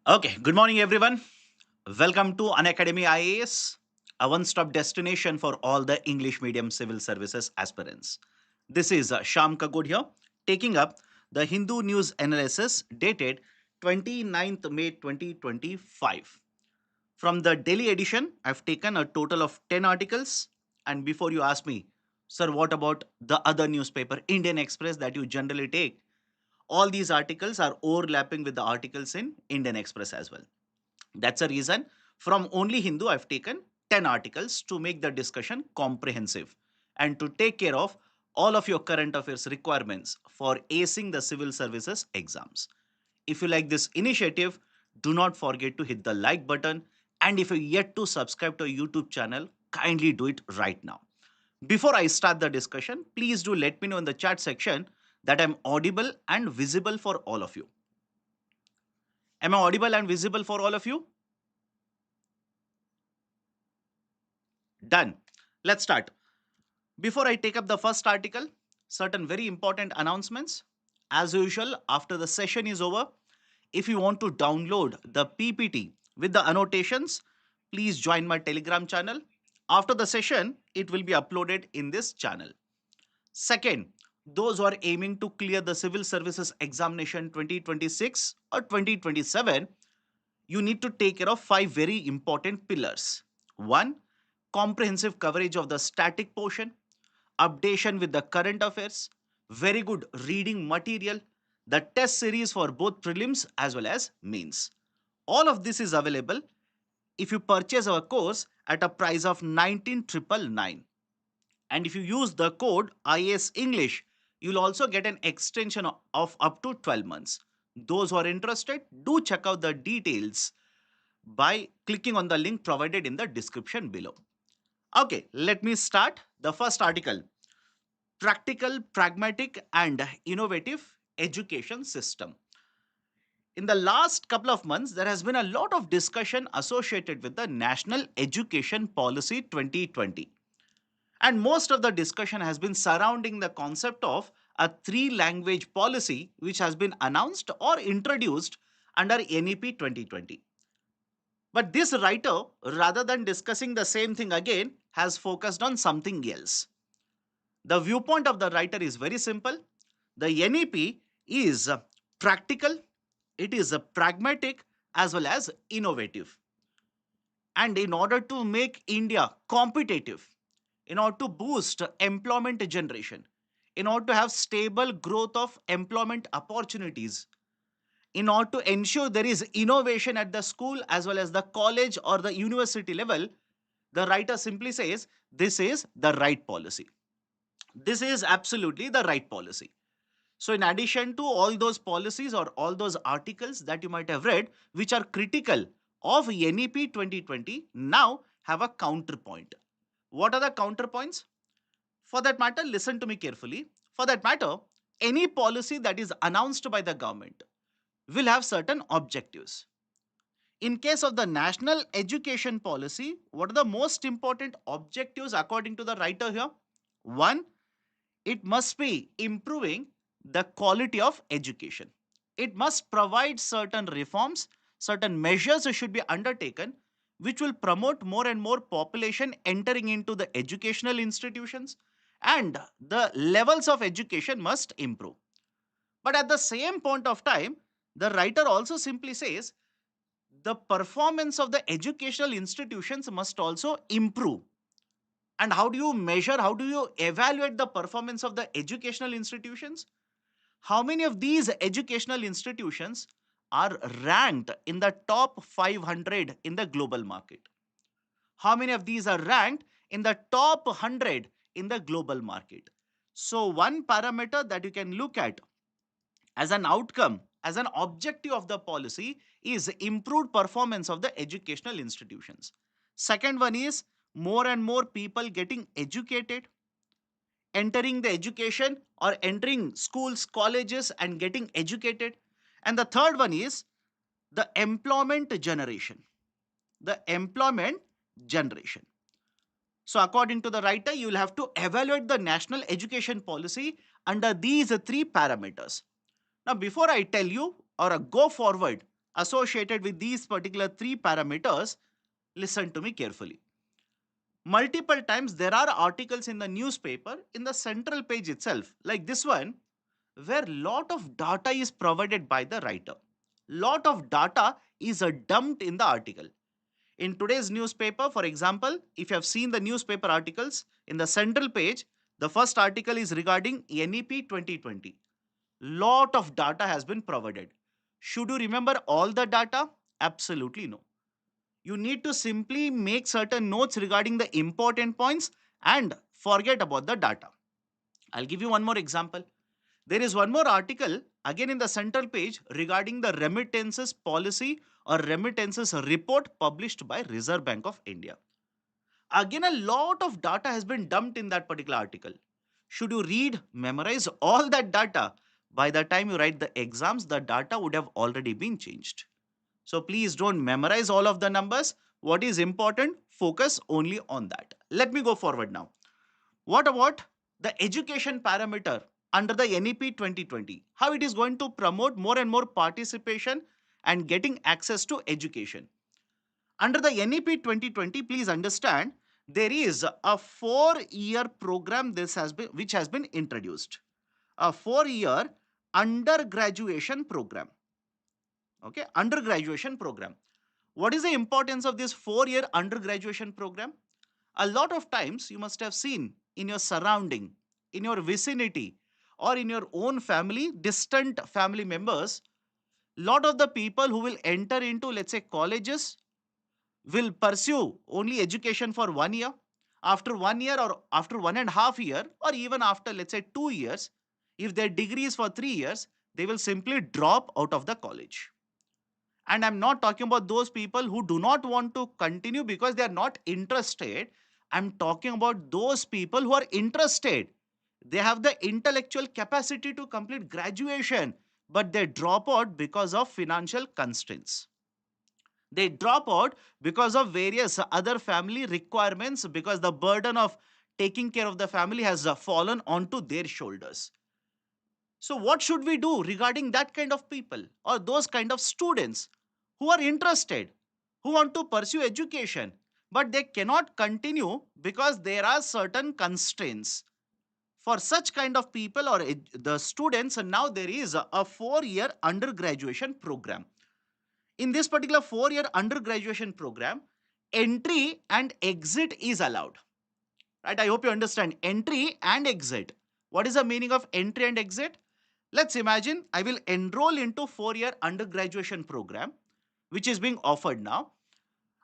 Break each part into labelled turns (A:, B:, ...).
A: Okay, good morning, everyone. Welcome to Unacademy IAS, a one stop destination for all the English medium civil services aspirants. This is Shyam Kaggod here, taking up the Hindu news analysis dated 29th May 2025. From the daily edition, I've taken a total of 10 articles. And before you ask me, sir, what about the other newspaper, Indian Express, that you generally take? All these articles are overlapping with the articles in Indian Express as well. That's a reason from only Hindu I've taken 10 articles to make the discussion comprehensive and to take care of all of your current affairs requirements for acing the civil services exams. If you like this initiative, do not forget to hit the like button, and if you're yet to subscribe to our YouTube channel, kindly do it right now. Before I start the discussion, please do let me know in the chat section that I'm audible and visible for all of you. Am I audible and visible for all of you? Done. Let's start. Before I take up the first article, certain very important announcements. As usual, after the session is over, if you want to download the PPT with the annotations, please join my Telegram channel. After the session, it will be uploaded in this channel. Second, those who are aiming to clear the civil services examination 2026 or 2027, you need to take care of five very important pillars. One, comprehensive coverage of the static portion, updation with the current affairs, very good reading material, the test series for both prelims as well as mains. All of this is available if you purchase our course at a price of 19,999. And if you use the code IS English, you'll also get an extension of up to 12 months. Those who are interested, do check out the details by clicking on the link provided in the description below. Okay, let me start the first article. Practical, pragmatic, and innovative education system. In the last couple of months, there has been a lot of discussion associated with the National Education Policy 2020. And most of the discussion has been surrounding the concept of a three language policy which has been announced or introduced under NEP 2020. But this writer, rather than discussing the same thing again, has focused on something else. The viewpoint of the writer is very simple. The NEP is practical, it is pragmatic as well as innovative. And in order to make India competitive, in order to boost employment generation, in order to have stable growth of employment opportunities, in order to ensure there is innovation at the school as well as the college or the university level, the writer simply says this is the right policy. This is absolutely the right policy. So, in addition to all those policies or all those articles that you might have read, which are critical of NEP 2020, now have a counterpoint. What are the counterpoints? For that matter, listen to me carefully. For that matter, any policy that is announced by the government will have certain objectives. In case of the national education policy, what are the most important objectives according to the writer here? One, it must be improving the quality of education. It must provide certain reforms, certain measures should be undertaken which will promote more and more population entering into the educational institutions, and the levels of education must improve. But at the same point of time, the writer also simply says the performance of the educational institutions must also improve. And how do you measure, how do you evaluate the performance of the educational institutions? How many of these educational institutions are ranked in the top 500 in the global market? How many of these are ranked in the top 100 in the global market? So, one parameter that you can look at as an outcome, as an objective of the policy is improved performance of the educational institutions. Second one is more and more people getting educated, entering the education or entering schools, colleges and getting educated. And the third one is the employment generation. The employment generation. So, according to the writer, you will have to evaluate the national education policy under these three parameters. Now, before I tell you or go forward, associated with these particular three parameters, listen to me carefully. Multiple times there are articles in the newspaper in the central page itself, like this one, where lot of data is provided by the writer. Lot of data is dumped in the article. In today's newspaper, for example, if you have seen the newspaper articles in the central page, the first article is regarding NEP 2020. Lot of data has been provided. Should you remember all the data? Absolutely no. You need to simply make certain notes regarding the important points and forget about the data. I'll give you one more example. There is one more article again in the central page regarding the remittances policy or remittances report published by Reserve Bank of India. Again, a lot of data has been dumped in that particular article. Should you read, memorize all that data? By the time you write the exams, the data would have already been changed. So please don't memorize all of the numbers. What is important? Focus only on that. Let me go forward now. What about the education parameter under the NEP 2020? How it is going to promote more and more participation and getting access to education? Under the NEP 2020, please understand there is a 4-year program which has been introduced. A 4-year undergraduation program. Okay, undergraduation program. What is the importance of this 4-year undergraduation program? A lot of times you must have seen in your surrounding, in your vicinity, or in your own family, distant family members, lot of the people who will enter into, let's say, colleges will pursue only education for 1 year. After 1 year or after 1.5 year, or even after, let's say, 2 years, if their degree is for 3 years, they will simply drop out of the college. And I'm not talking about those people who do not want to continue because they are not interested. I'm talking about those people who are interested. They have the intellectual capacity to complete graduation, but they drop out because of financial constraints. They drop out because of various other family requirements, because the burden of taking care of the family has fallen onto their shoulders. So, what should we do regarding that kind of people or those kind of students who are interested, who want to pursue education, but they cannot continue because there are certain constraints? For such kind of people or the students, now there is a 4-year undergraduation program. In this particular 4-year undergraduation program, entry and exit is allowed. Right? I hope you understand entry and exit. What is the meaning of entry and exit? Let's imagine I will enroll into 4-year undergraduation program, which is being offered now.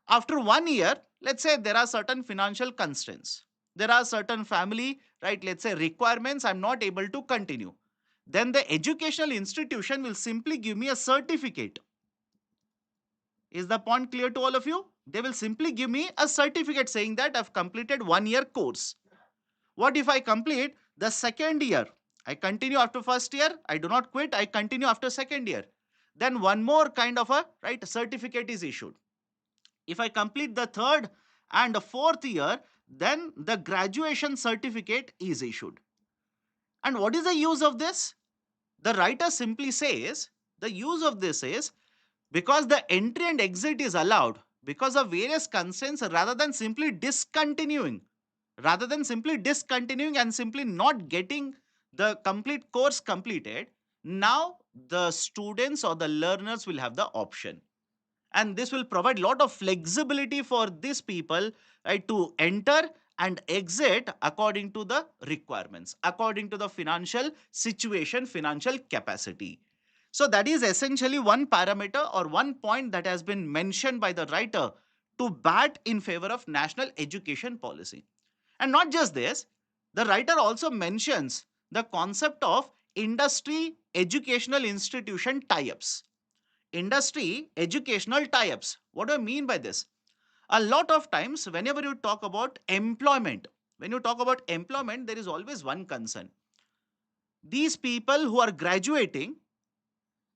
A: After 1 year, let's say there are certain financial constraints. There are certain family, right, let's say requirements, I'm not able to continue. Then the educational institution will simply give me a certificate. Is the point clear to all of you? They will simply give me a certificate saying that I've completed 1 year course. What if I complete the second year? I continue after first year, I do not quit, I continue after second year. Then one more kind of a right certificate is issued. If I complete the third and the fourth year, then the graduation certificate is issued. And what is the use of this? The writer simply says the use of this is because the entry and exit is allowed because of various constraints, rather than simply discontinuing and simply not getting the complete course completed. Now the students or the learners will have the option, and this will provide a lot of flexibility for these people, right, to enter and exit according to the requirements, according to the financial situation, financial capacity. So that is essentially one parameter or one point that has been mentioned by the writer to bat in favor of national education policy. And not just this, the writer also mentions the concept of industry educational institution tie-ups. Industry educational tie-ups. What do I mean by this? A lot of times, whenever you talk about employment, there is always one concern. These people who are graduating,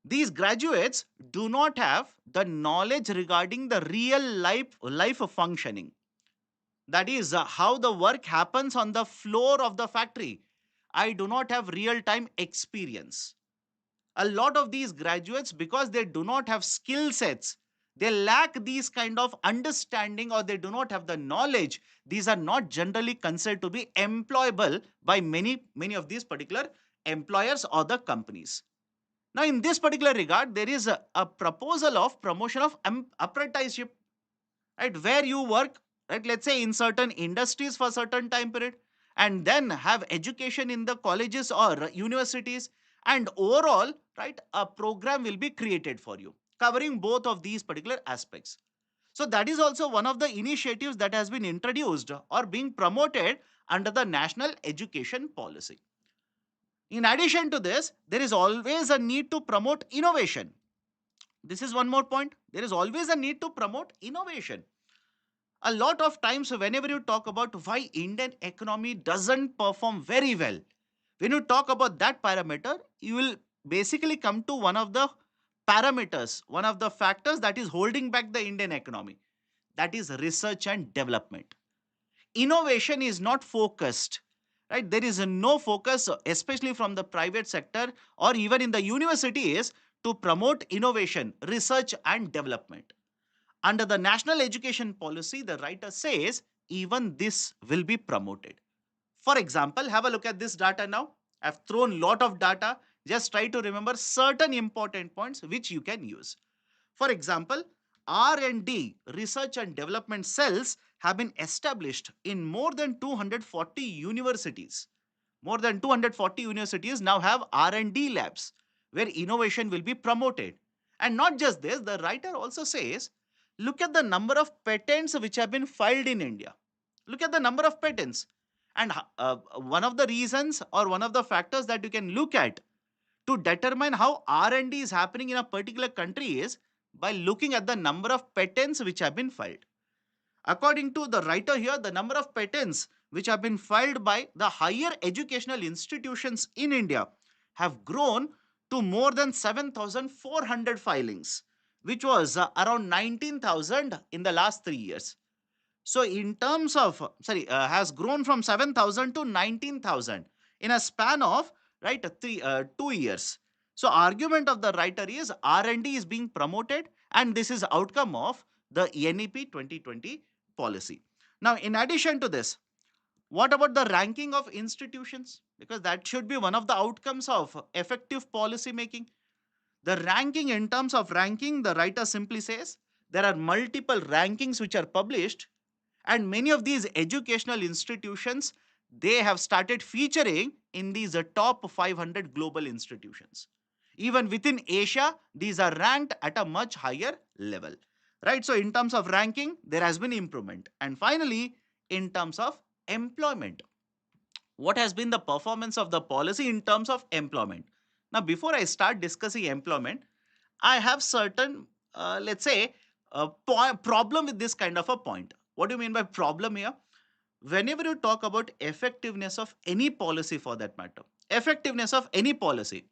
A: these graduates do not have the knowledge regarding the real life functioning. That is how the work happens on the floor of the factory. I do not have real time experience. A lot of these graduates, because they do not have skill sets, they lack these kind of understanding, or they do not have the knowledge, these are not generally considered to be employable by many of these particular employers or the companies. Now, in this particular regard, there is a proposal of promotion of apprenticeship, right, where you work, right, let's say in certain industries for certain time period, and then have education in the colleges or universities, and overall, right, a program will be created for you covering both of these particular aspects. So that is also one of the initiatives that has been introduced or being promoted under the national education policy. In addition to this, there is always a need to promote innovation. This is one more point. There is always a need to promote innovation. A lot of times, whenever you talk about why Indian economy doesn't perform very well, when you talk about that parameter, you will basically come to one of the parameters, one of the factors that is holding back the Indian economy. That is research and development. Innovation is not focused, right? There is no focus, especially from the private sector or even in the universities, to promote innovation, research and development. Under the national education policy, the writer says even this will be promoted. For example, have a look at this data now. I've thrown lot of data. Just try to remember certain important points which you can use. For example, R&D, research and development cells, have been established in more than 240 universities. More than 240 universities now have R&D labs where innovation will be promoted. And not just this, the writer also says, look at the number of patents which have been filed in India. Look at the number of patents. And one of the reasons or one of the factors that you can look at to determine how R&D is happening in a particular country is by looking at the number of patents which have been filed. According to the writer here, the number of patents which have been filed by the higher educational institutions in India have grown to more than 7,400 filings, which was around 19,000 in the last 3 years. So, in terms of, has grown from 7,000 to 19,000 in a span of, right, 2 years. So, argument of the writer is R&D is being promoted, and this is outcome of the NEP 2020 policy. Now, in addition to this, what about the ranking of institutions? Because that should be one of the outcomes of effective policy making. The ranking, in terms of ranking, the writer simply says there are multiple rankings which are published, and many of these educational institutions, they have started featuring in these top 500 global institutions. Even within Asia, these are ranked at a much higher level, right? So in terms of ranking, there has been improvement. And finally, in terms of employment, what has been the performance of the policy in terms of employment? Now, before I start discussing employment, I have certain, let's say, problem with this kind of a point. What do you mean by problem here? Whenever you talk about effectiveness of any policy for that matter, effectiveness of any policy,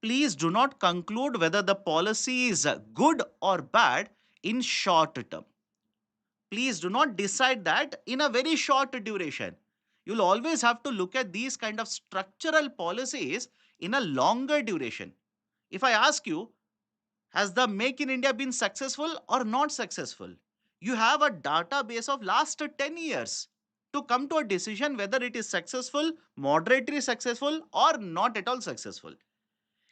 A: please do not conclude whether the policy is good or bad in short term. Please do not decide that in a very short duration. You'll always have to look at these kind of structural policies in a longer duration. If I ask you, has the Make in India been successful or not successful? You have a database of last 10 years to come to a decision whether it is successful, moderately successful, or not at all successful.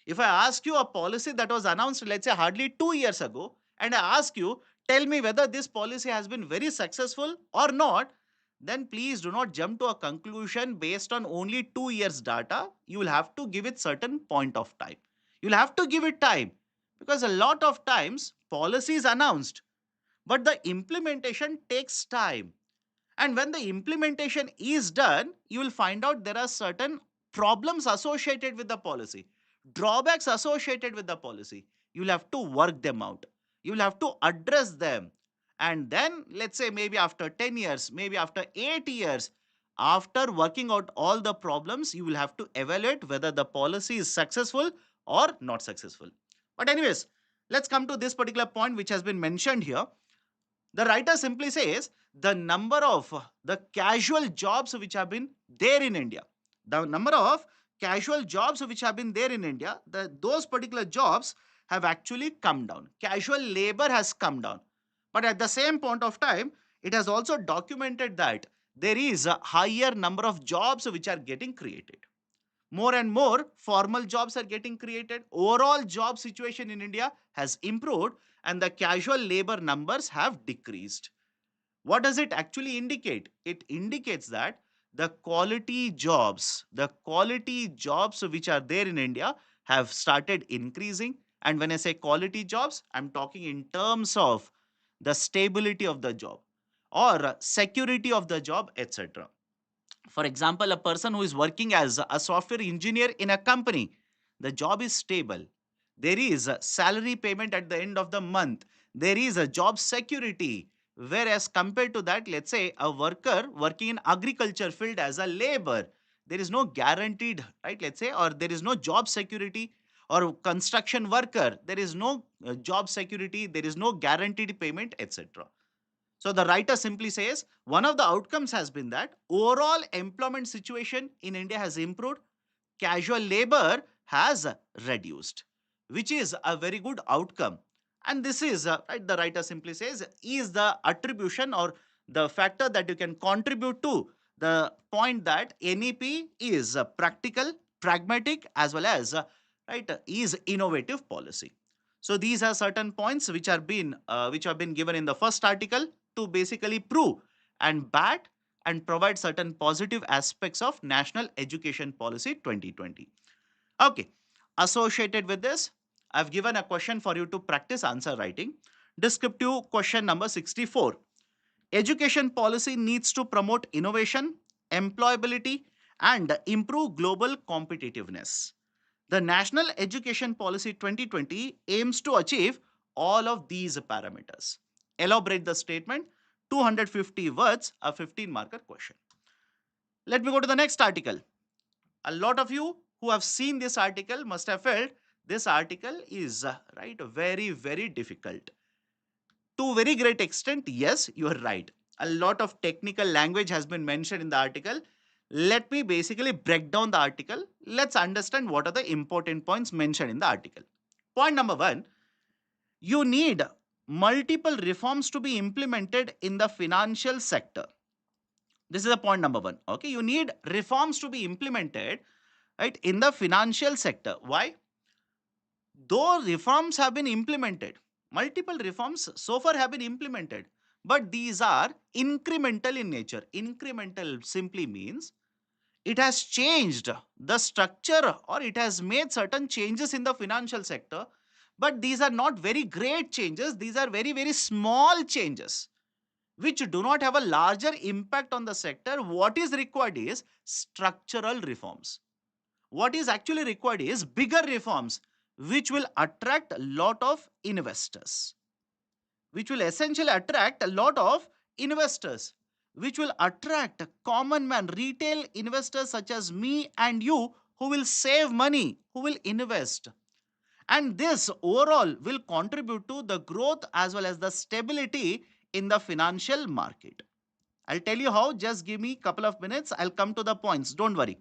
A: If I ask you a policy that was announced, let's say, hardly 2 years ago, and I ask you, tell me whether this policy has been very successful or not, then please do not jump to a conclusion based on only 2 years data. You will have to give it certain point of time. You'll have to give it time, because a lot of times policy is announced, but the implementation takes time. And when the implementation is done, you will find out there are certain problems associated with the policy, drawbacks associated with the policy. You'll have to work them out. You'll have to address them. And then, let's say, maybe after 10 years, maybe after 8 years, after working out all the problems, you will have to evaluate whether the policy is successful or not successful. But, anyways, let's come to this particular point which has been mentioned here. The writer simply says the number of the casual jobs which have been there in India, the number of casual jobs which have been there in India, those particular jobs have actually come down. Casual labor has come down. But at the same point of time, it has also documented that there is a higher number of jobs which are getting created. More and more formal jobs are getting created. Overall job situation in India has improved and the casual labor numbers have decreased. What does it actually indicate? It indicates that the quality jobs which are there in India have started increasing. And when I say quality jobs, I'm talking in terms of the stability of the job or security of the job, etc. For example, a person who is working as a software engineer in a company, the job is stable. There is a salary payment at the end of the month. There is a job security. Whereas compared to that, let's say a worker working in agriculture field as a labor, there is no guaranteed, right? Let's say, or there is no job security, or construction worker, there is no job security, there is no guaranteed payment, etc. So the writer simply says one of the outcomes has been that overall employment situation in India has improved, casual labor has reduced, which is a very good outcome. And this is, right, the writer simply says, is the attribution or the factor that you can contribute to the point that NEP is practical, pragmatic, as well as, is innovative policy. So these are certain points which have been given in the first article to basically prove and bat and provide certain positive aspects of National Education Policy 2020. Okay, associated with this, I've given a question for you to practice answer writing. Descriptive question number 64. Education policy needs to promote innovation, employability, and improve global competitiveness. The National Education Policy 2020 aims to achieve all of these parameters. Elaborate the statement, 250 words, a 15 marker question. Let me go to the next article. A lot of you who have seen this article must have felt this article is very, very difficult. To a very great extent, yes, you are right. A lot of technical language has been mentioned in the article. Let me basically break down the article. Let's understand what are the important points mentioned in the article. Point number one, you need multiple reforms to be implemented in the financial sector. This is the point number one. Okay, you need reforms to be implemented, right, in the financial sector. Why? Though reforms have been implemented, multiple reforms so far have been implemented, but these are incremental in nature. Incremental simply means it has changed the structure or it has made certain changes in the financial sector, but these are not very great changes. These are very, very small changes which do not have a larger impact on the sector. What is required is structural reforms. What is actually required is bigger reforms which will attract a lot of investors, which will essentially attract a lot of investors, which will attract common man, retail investors such as me and you, who will save money, who will invest. And this overall will contribute to the growth as well as the stability in the financial market. I'll tell you how. Just give me a couple of minutes. I'll come to the points. Don't worry.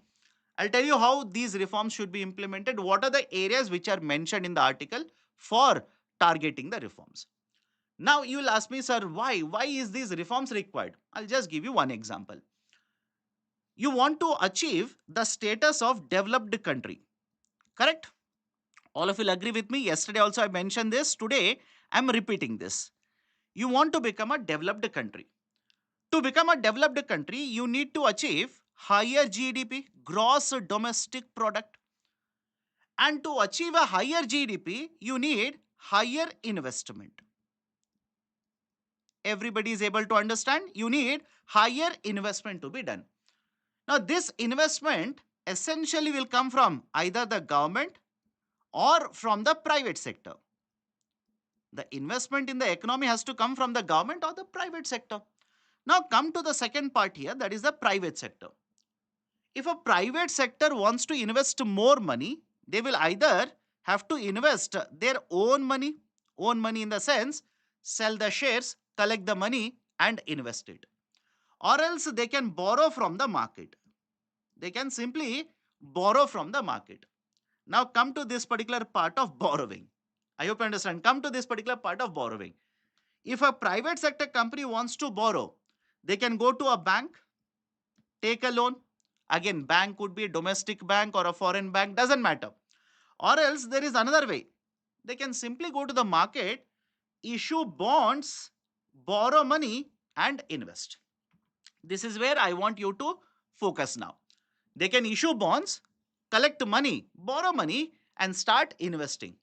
A: I'll tell you how these reforms should be implemented. What are the areas which are mentioned in the article for targeting the reforms? Now you will ask me, sir, why? Why is these reforms required? I'll just give you one example. You want to achieve the status of developed country, correct? All of you will agree with me. Yesterday also I mentioned this. Today I'm repeating this. You want to become a developed country. To become a developed country, you need to achieve higher GDP, gross domestic product. And to achieve a higher GDP, you need higher investment. Everybody is able to understand? You need higher investment to be done. Now, this investment essentially will come from either the government or from the private sector. The investment in the economy has to come from the government or the private sector. Now, come to the second part here, that is the private sector. If a private sector wants to invest more money, they will either have to invest their own money in the sense, sell the shares, collect the money and invest it. Or else they can borrow from the market. They can simply borrow from the market. Now come to this particular part of borrowing. I hope you understand. Come to this particular part of borrowing. If a private sector company wants to borrow, they can go to a bank, take a loan. Again, bank could be a domestic bank or a foreign bank, doesn't matter. Or else there is another way. They can simply go to the market, issue bonds, borrow money, and invest. This is where I want you to focus now. They can issue bonds, collect money, borrow money, and start investing.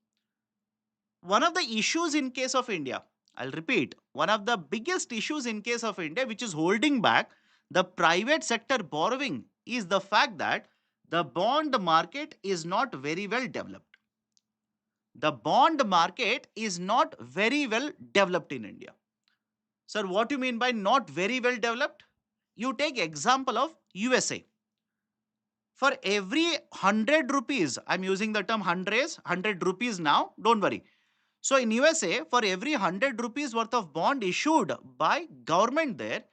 A: One of the issues in case of India, I'll repeat, one of the biggest issues in case of India, which is holding back the private sector borrowing, is the fact that the bond market is not very well developed. The bond market is not very well developed in India. Sir, what do you mean by not very well developed? You take example of USA. For every 100 rupees, I'm using the term 100 rupees now, don't worry. So in USA, for every 100 rupees worth of bond issued by government there,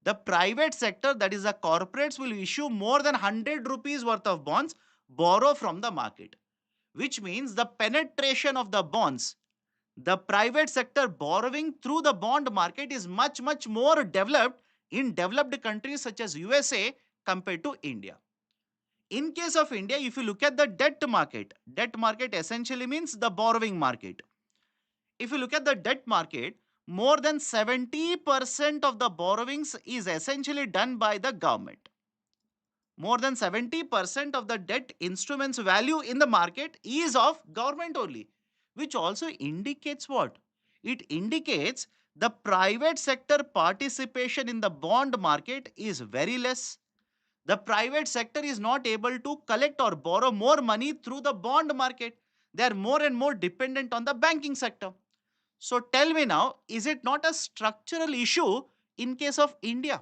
A: the private sector, that is the corporates, will issue more than 100 rupees worth of bonds, borrow from the market, which means the penetration of the bonds, the private sector borrowing through the bond market is much, much more developed in developed countries such as USA compared to India. In case of India, if you look at the debt market essentially means the borrowing market. If you look at the debt market, more than 70% of the borrowings is essentially done by the government. More than 70% of the debt instruments value in the market is of government only, which also indicates what? It indicates the private sector participation in the bond market is very less. The private sector is not able to collect or borrow more money through the bond market. They are more and more dependent on the banking sector. So tell me now, is it not a structural issue in case of India?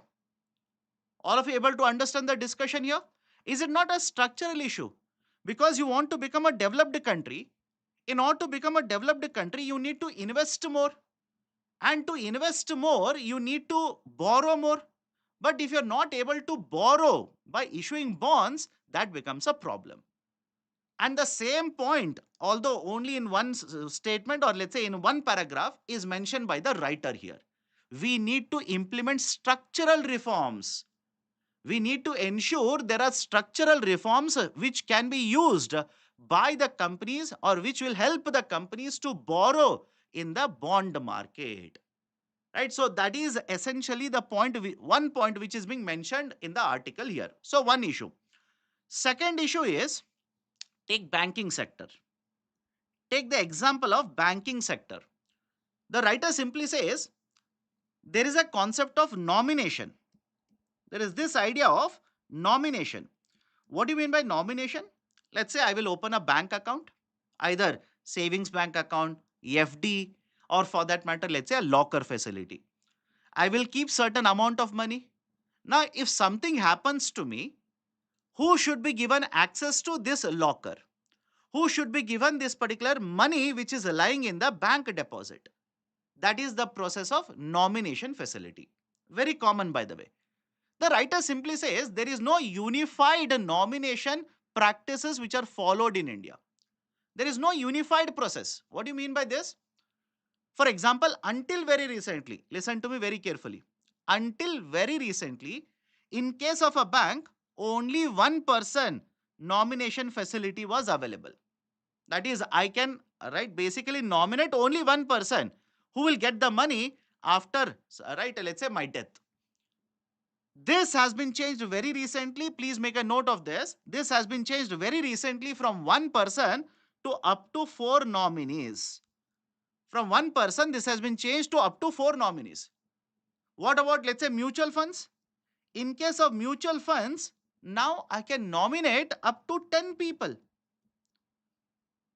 A: All of you able to understand the discussion here? Is it not a structural issue? Because you want to become a developed country. In order to become a developed country, you need to invest more. And to invest more, you need to borrow more. But if you're not able to borrow by issuing bonds, that becomes a problem. And the same point, although only in one statement or let's say in one paragraph, is mentioned by the writer here. We need to implement structural reforms. We need to ensure there are structural reforms which can be used by the companies or which will help the companies to borrow in the bond market. Right? So that is essentially the point, one point which is being mentioned in the article here. So one issue. Second issue is, take banking sector. Take the example of banking sector. The writer simply says there is a concept of nomination. There is this idea of nomination. What do you mean by nomination? Let's say I will open a bank account, either savings bank account, FD, or for that matter, let's say a locker facility. I will keep certain amount of money. Now, if something happens to me, who should be given access to this locker? Who should be given this particular money which is lying in the bank deposit? That is the process of nomination facility. Very common, by the way. The writer simply says there is no unified nomination practices which are followed in India. There is no unified process. What do you mean by this? For example, until very recently, listen to me very carefully. Until very recently, in case of a bank, only one person nomination facility was available. That is, I can basically nominate only one person who will get the money after let's say my death. This has been changed very recently. Please make a note of this. This has been changed very recently from one person to up to four nominees. From one person, this has been changed to up to four nominees. What about, let's say, mutual funds? In case of mutual funds, now I can nominate up to 10 people.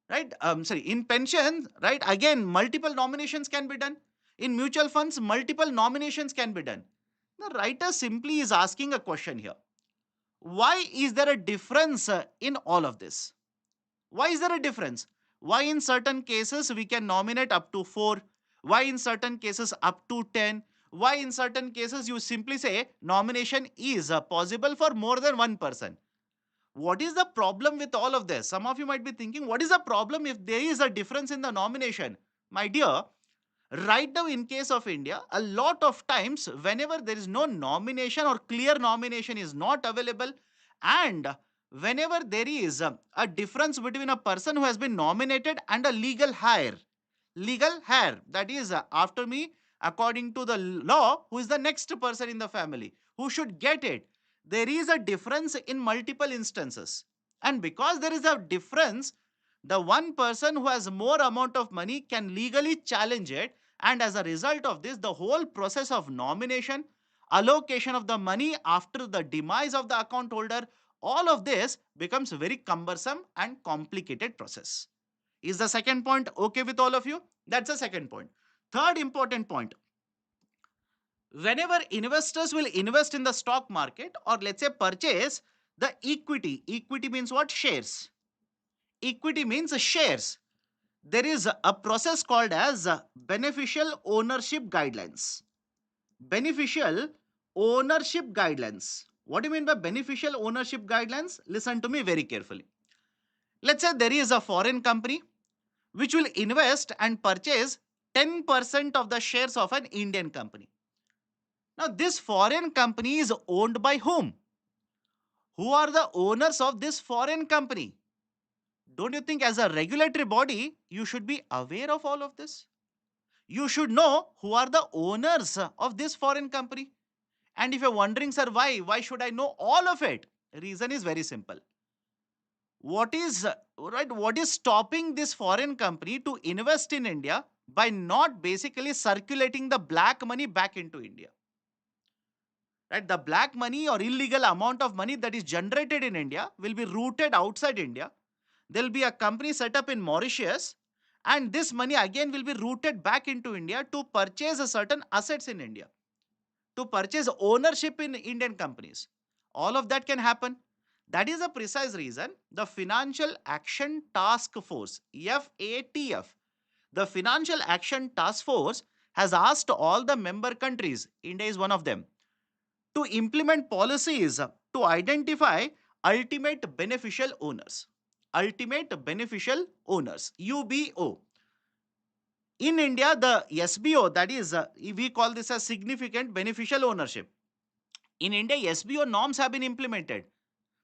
A: Right? In pension, right? Again, multiple nominations can be done. In mutual funds, multiple nominations can be done. The writer simply is asking a question here. Why is there a difference in all of this? Why is there a difference? Why in certain cases we can nominate up to 4? Why in certain cases up to 10? Why in certain cases you simply say nomination is possible for more than one person? What is the problem with all of this? Some of you might be thinking, what is the problem if there is a difference in the nomination? My dear, right now in case of India, a lot of times whenever there is no nomination or clear nomination is not available, and whenever there is a difference between a person who has been nominated and a legal heir, that is after me, according to the law, who is the next person in the family who should get it, there is a difference in multiple instances. And because there is a difference, the one person who has more amount of money can legally challenge it, and as a result of this, the whole process of nomination, allocation of the money after the demise of the account holder, all of this becomes a very cumbersome and complicated process. Is the second point okay with all of you? That's the second point. Third important point, whenever investors will invest in the stock market, or let's say purchase the equity means what? Shares. Equity means shares. There is a process called as beneficial ownership guidelines. Beneficial ownership guidelines. What do you mean by beneficial ownership guidelines? Listen to me very carefully. Let's say there is a foreign company which will invest and purchase 10% of the shares of an Indian company. Now, this foreign company is owned by whom? Who are the owners of this foreign company? Don't you think, as a regulatory body, you should be aware of all of this? You should know who are the owners of this foreign company. And if you're wondering, sir, why should I know all of it? Reason is very simple. What is stopping this foreign company to invest in India by not basically circulating the black money back into India? Right, the black money or illegal amount of money that is generated in India will be routed outside India. There will be a company set up in Mauritius, and this money again will be routed back into India to purchase a certain assets in India, to purchase ownership in Indian companies. All of that can happen. That is the precise reason the Financial Action Task Force, FATF, the Financial Action Task Force has asked all the member countries, India is one of them, to implement policies to identify ultimate beneficial owners. Ultimate beneficial owners, UBO. In India, the SBO, that is, we call this as significant beneficial ownership. In India, SBO norms have been implemented.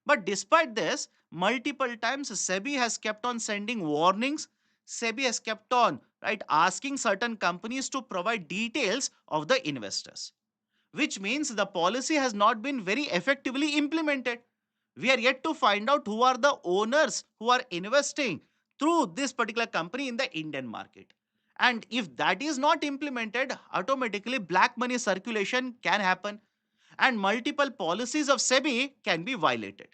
A: But despite this, multiple times SEBI has kept on sending warnings. SEBI has kept on asking certain companies to provide details of the investors, which means the policy has not been very effectively implemented. We are yet to find out who are the owners who are investing through this particular company in the Indian market. And if that is not implemented, automatically black money circulation can happen, and multiple policies of SEBI can be violated.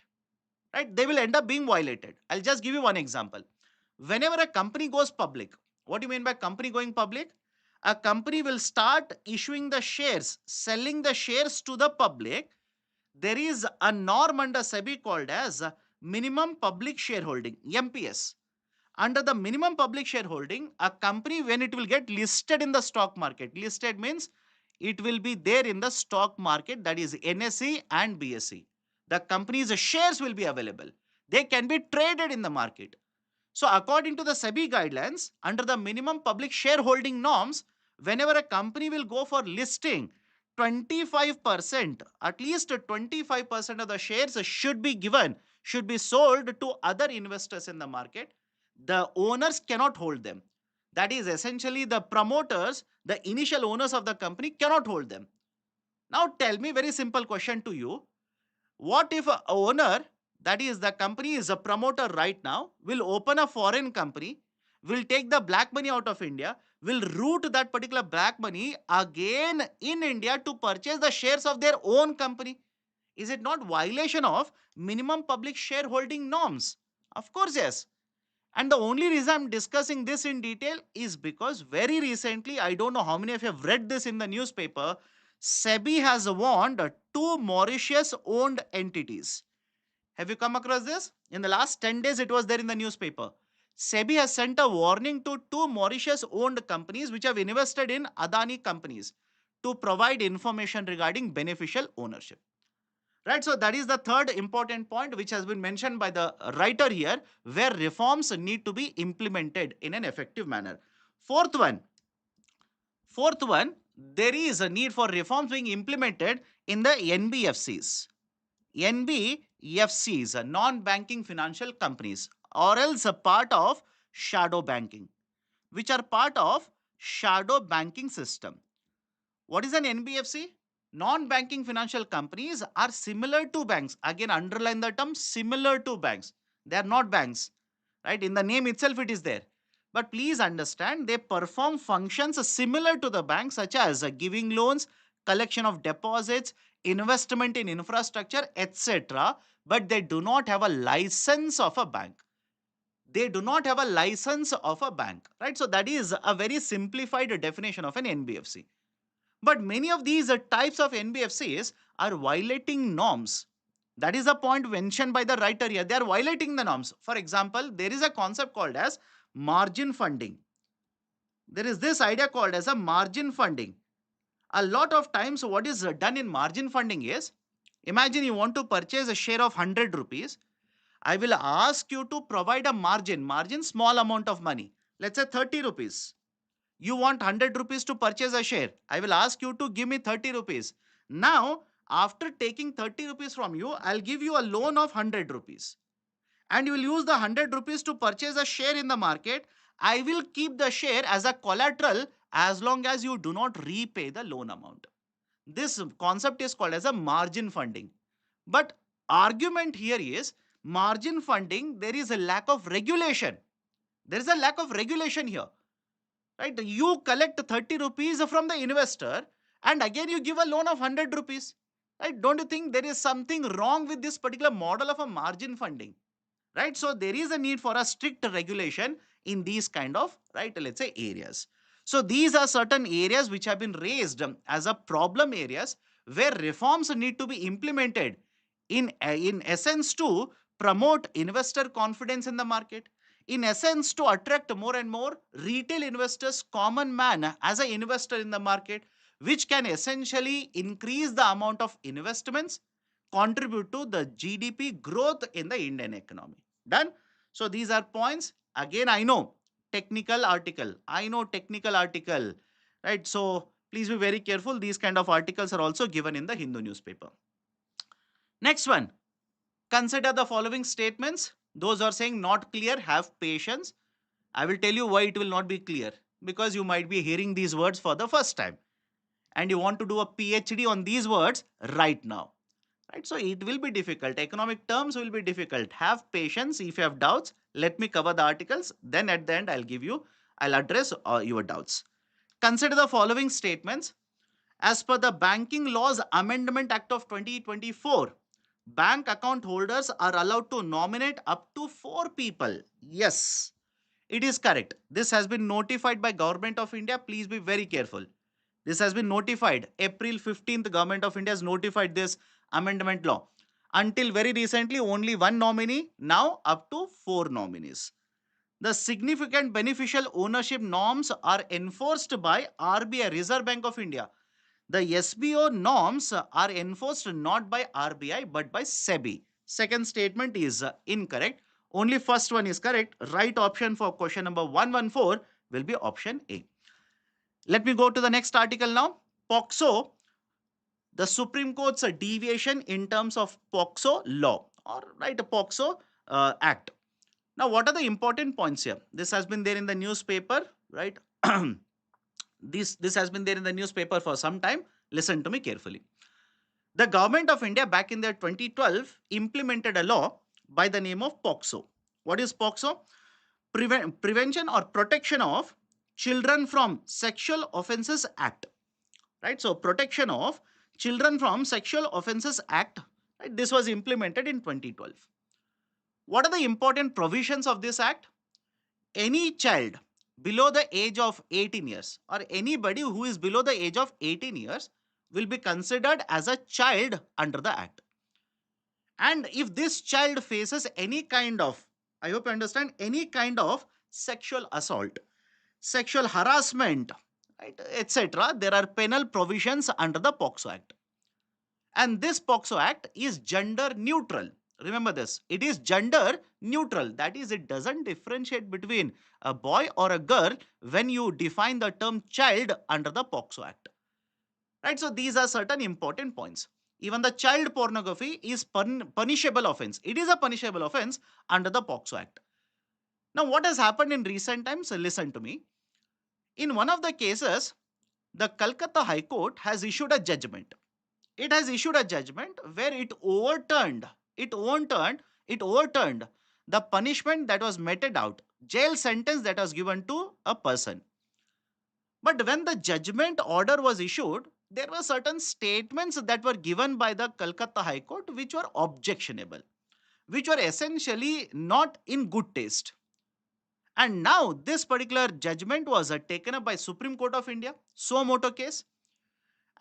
A: Right? They will end up being violated. I'll just give you one example. Whenever a company goes public, what do you mean by company going public? A company will start issuing the shares, selling the shares to the public. There is a norm under SEBI called as minimum public shareholding, MPS. Under the minimum public shareholding, a company, when it will get listed in the stock market, listed means it will be there in the stock market, that is NSE and BSE. The company's shares will be available. They can be traded in the market. So, according to the SEBI guidelines, under the minimum public shareholding norms, whenever a company will go for listing, 25%, at least 25% of the shares should be given, should be sold to other investors in the market. The owners cannot hold them. That is essentially the promoters, the initial owners of the company cannot hold them. Now, tell me, very simple question to you. What if a owner, that is the company is a promoter right now, will open a foreign company, will take the black money out of India, will route that particular black money again in India to purchase the shares of their own company? Is it not violation of minimum public shareholding norms? Of course, yes. And the only reason I'm discussing this in detail is because very recently, I don't know how many of you have read this in the newspaper, SEBI has warned two Mauritius owned entities. Have you come across this? In the last 10 days, it was there in the newspaper. SEBI has sent a warning to two Mauritius owned companies which have invested in Adani companies to provide information regarding beneficial ownership. Right, so that is the third important point which has been mentioned by the writer here, where reforms need to be implemented in an effective manner. Fourth one, there is a need for reforms being implemented in the NBFCs. NBFCs, non-banking financial companies, or else a part of shadow banking, which are part of shadow banking system. What is an NBFC? Non-banking financial companies are similar to banks. Again, underline the term similar to banks. They are not banks, right? In the name itself, it is there. But please understand, they perform functions similar to the bank, such as giving loans, collection of deposits, investment in infrastructure, etc. But they do not have a license of a bank. They do not have a license of a bank, right? So that is a very simplified definition of an NBFC. But many of these types of NBFCs are violating norms. That is the point mentioned by the writer here. They are violating the norms. For example, there is a concept called as margin funding. There is this idea called as a margin funding. A lot of times, what is done in margin funding is, imagine you want to purchase a share of 100 rupees. I will ask you to provide a margin, small amount of money. Let's say 30 rupees. You want 100 rupees to purchase a share. I will ask you to give me 30 rupees. Now, after taking 30 rupees from you, I'll give you a loan of 100 rupees. And you will use the 100 rupees to purchase a share in the market. I will keep the share as a collateral as long as you do not repay the loan amount. This concept is called as a margin funding. But argument here is, margin funding, there is a lack of regulation. There is a lack of regulation here, right? You collect 30 rupees from the investor and again you give a loan of 100 rupees, right? Don't you think there is something wrong with this particular model of a margin funding, right? So there is a need for a strict regulation in these kind of, right, let's say areas. So these are certain areas which have been raised as a problem areas where reforms need to be implemented in essence to promote investor confidence in the market, in essence to attract more and more retail investors, common man as an investor in the market, which can essentially increase the amount of investments, contribute to the GDP growth in the Indian economy. Done? So these are points. Again, I know technical article. Right? So please be very careful. These kind of articles are also given in the Hindu newspaper. Next one. Consider the following statements. Those are saying not clear, have patience. I will tell you why it will not be clear. Because you might be hearing these words for the first time and you want to do a PhD on these words right now. Right? So it will be difficult. Economic terms will be difficult. Have patience. If you have doubts, let me cover the articles. Then at the end, I'll address your doubts. Consider the following statements. As per the Banking Laws Amendment Act of 2024, bank account holders are allowed to nominate up to 4 people. Yes, it is correct. This has been notified by Government of India. Please be very careful. This has been notified. April 15th, Government of India has notified this amendment law. Until very recently, only one nominee, now up to 4 nominees. The significant beneficial ownership norms are enforced by RBI, Reserve Bank of India. The SBO norms are enforced not by RBI but by SEBI. Second statement is incorrect. Only first one is correct. Right option for question number 114 will be option A. Let me go to the next article now. POCSO, the Supreme Court's deviation in terms of POCSO law, or right, a POCSO Act. Now, what are the important points here? This has been there in the newspaper, right? This has been there in the newspaper for some time. Listen to me carefully. The Government of India back in the 2012 implemented a law by the name of POCSO. What is POCSO? Prevention or Protection of Children from Sexual Offences Act. Right? So Protection of Children from Sexual Offences Act. Right? This was implemented in 2012. What are the important provisions of this act? Any child below the age of 18 years or anybody who is below the age of 18 years will be considered as a child under the act. And if this child faces any kind of, I hope you understand, any kind of sexual assault, sexual harassment, right, etc., there are penal provisions under the POCSO Act. And this POCSO Act is gender neutral. Remember this, it is gender neutral. That is, it doesn't differentiate between a boy or a girl when you define the term child under the POCSO Act. Right? So these are certain important points. Even the child pornography is punishable offense. It is a punishable offense under the POCSO Act. Now, what has happened in recent times? Listen to me. In one of the cases, the Calcutta High Court has issued a judgment. It has issued a judgment where it overturned the punishment that was meted out, jail sentence that was given to a person. But when the judgment order was issued, there were certain statements that were given by the Calcutta High Court which were objectionable, which were essentially not in good taste. And now this particular judgment was taken up by Supreme Court of India, suo motu case.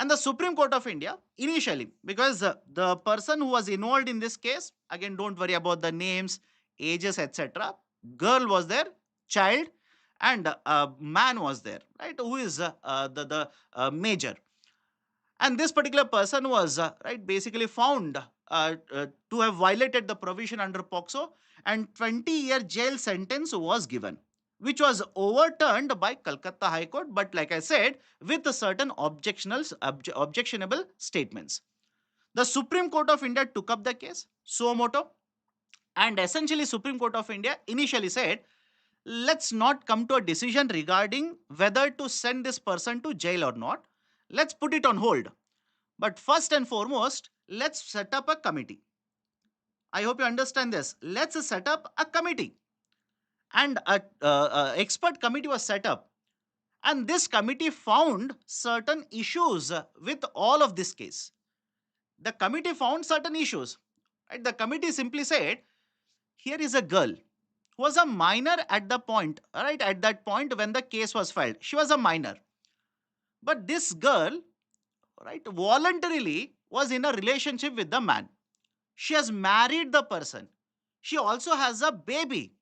A: And the Supreme Court of India initially, because the person who was involved in this case, again, don't worry about the names, ages, etc. Girl was there, child, and a man was there, right? Who is the major. And this particular person was right basically found to have violated the provision under POCSO, and 20-year jail sentence was given, which was overturned by Calcutta High Court, but like I said, with certain objectionable statements. The Supreme Court of India took up the case, suo motu, and essentially Supreme Court of India initially said, let's not come to a decision regarding whether to send this person to jail or not. Let's put it on hold. But first and foremost, let's set up a committee. I hope you understand this. Let's set up a committee. And a expert committee was set up. And this committee found certain issues with all of this case. The committee found certain issues. Right? The committee simply said, here is a girl who was a minor at the point, right? At that point when the case was filed. She was a minor. But this girl, right, voluntarily was in a relationship with the man. She has married the person. She also has a baby.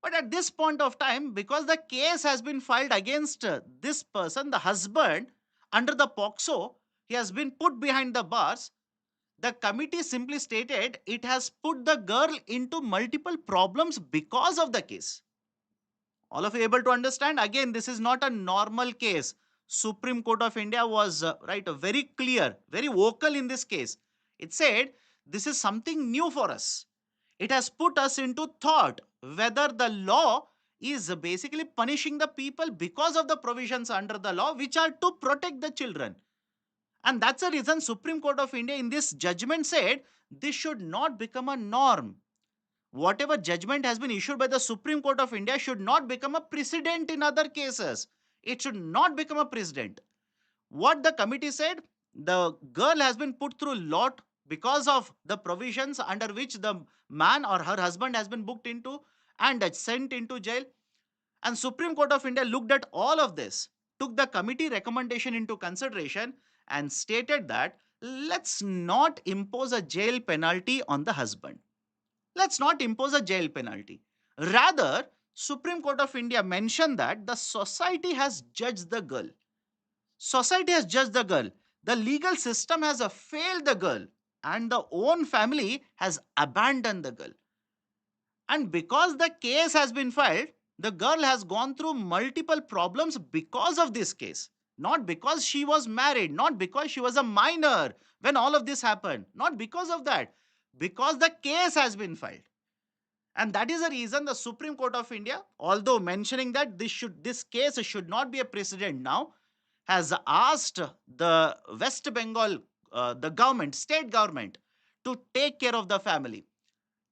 A: But at this point of time, because the case has been filed against this person, the husband, under the POCSO, he has been put behind the bars. The committee simply stated it has put the girl into multiple problems because of the case. All of you able to understand? Again, this is not a normal case. Supreme Court of India was very clear, very vocal in this case. It said this is something new for us. It has put us into thought whether the law is basically punishing the people because of the provisions under the law which are to protect the children. And that's the reason Supreme Court of India in this judgment said this should not become a norm. Whatever judgment has been issued by the Supreme Court of India should not become a precedent in other cases. It should not become a precedent. What the committee said, the girl has been put through lot because of the provisions under which the man or her husband has been booked into and sent into jail. And Supreme Court of India looked at all of this, took the committee recommendation into consideration and stated that let's not impose a jail penalty on the husband. Let's not impose a jail penalty. Rather, Supreme Court of India mentioned that the society has judged the girl. Society has judged the girl. The legal system has failed the girl, and the own family has abandoned the girl. And because the case has been filed, the girl has gone through multiple problems because of this case. Not because she was married, not because she was a minor when all of this happened. Not because of that. Because the case has been filed. And that is the reason the Supreme Court of India, although mentioning that this case should not be a precedent now, has asked the West Bengal, the government, state government, to take care of the family,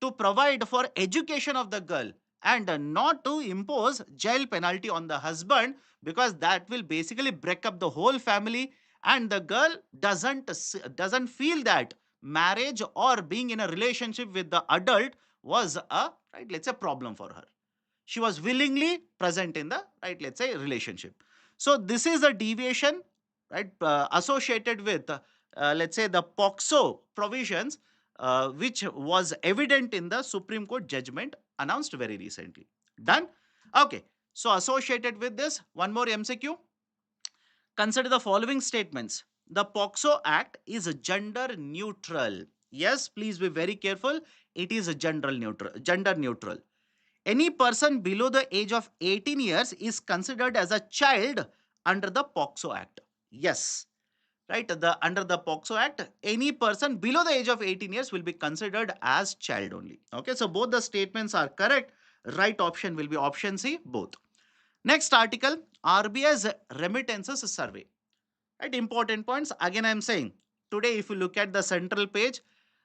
A: to provide for education of the girl, and not to impose jail penalty on the husband, because that will basically break up the whole family, and the girl doesn't feel that marriage or being in a relationship with the adult was a problem for her. She was willingly present in the relationship. So this is a deviation associated with the POCSO provisions, which was evident in the Supreme Court judgment announced very recently. Done? Okay. So associated with this, one more MCQ. Consider the following statements. the POCSO Act is gender neutral. Yes, please be very careful. It is gender neutral. Gender neutral. Any person below the age of 18 years is considered as a child under the POCSO Act. Yes, right. Under the POCSO Act, any person below the age of 18 years will be considered as child only. Okay, so both the statements are correct. Right option will be option C, both. Next article, RBI's remittances survey. Right, important points. Again, I am saying today, if you look at the central page,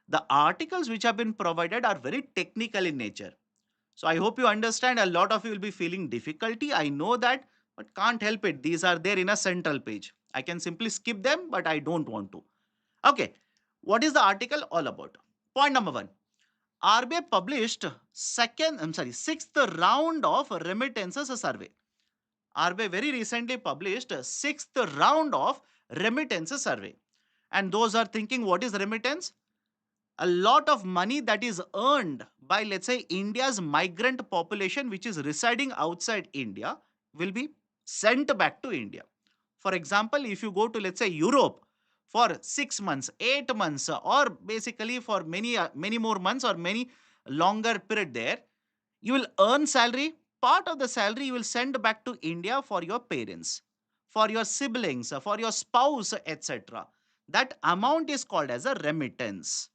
A: the articles which have been provided are very technical in nature. So I hope you understand. A lot of you will be feeling difficulty. I know that, but can't help it. These are there in a central page. I can simply skip them, but I don't want to. Okay. What is the article all about? Point number one. RBI published sixth round of remittances survey. RBI very recently published sixth round of remittances survey. And those are thinking, what is remittance? A lot of money that is earned by, let's say, India's migrant population which is residing outside India will be sent back to India. For example, if you go to, let's say, Europe for 6 months, 8 months, or basically for many more months or many longer period there, you will earn salary. Part of the salary you will send back to India for your parents, for your siblings, for your spouse, etc. That amount is called as a remittance.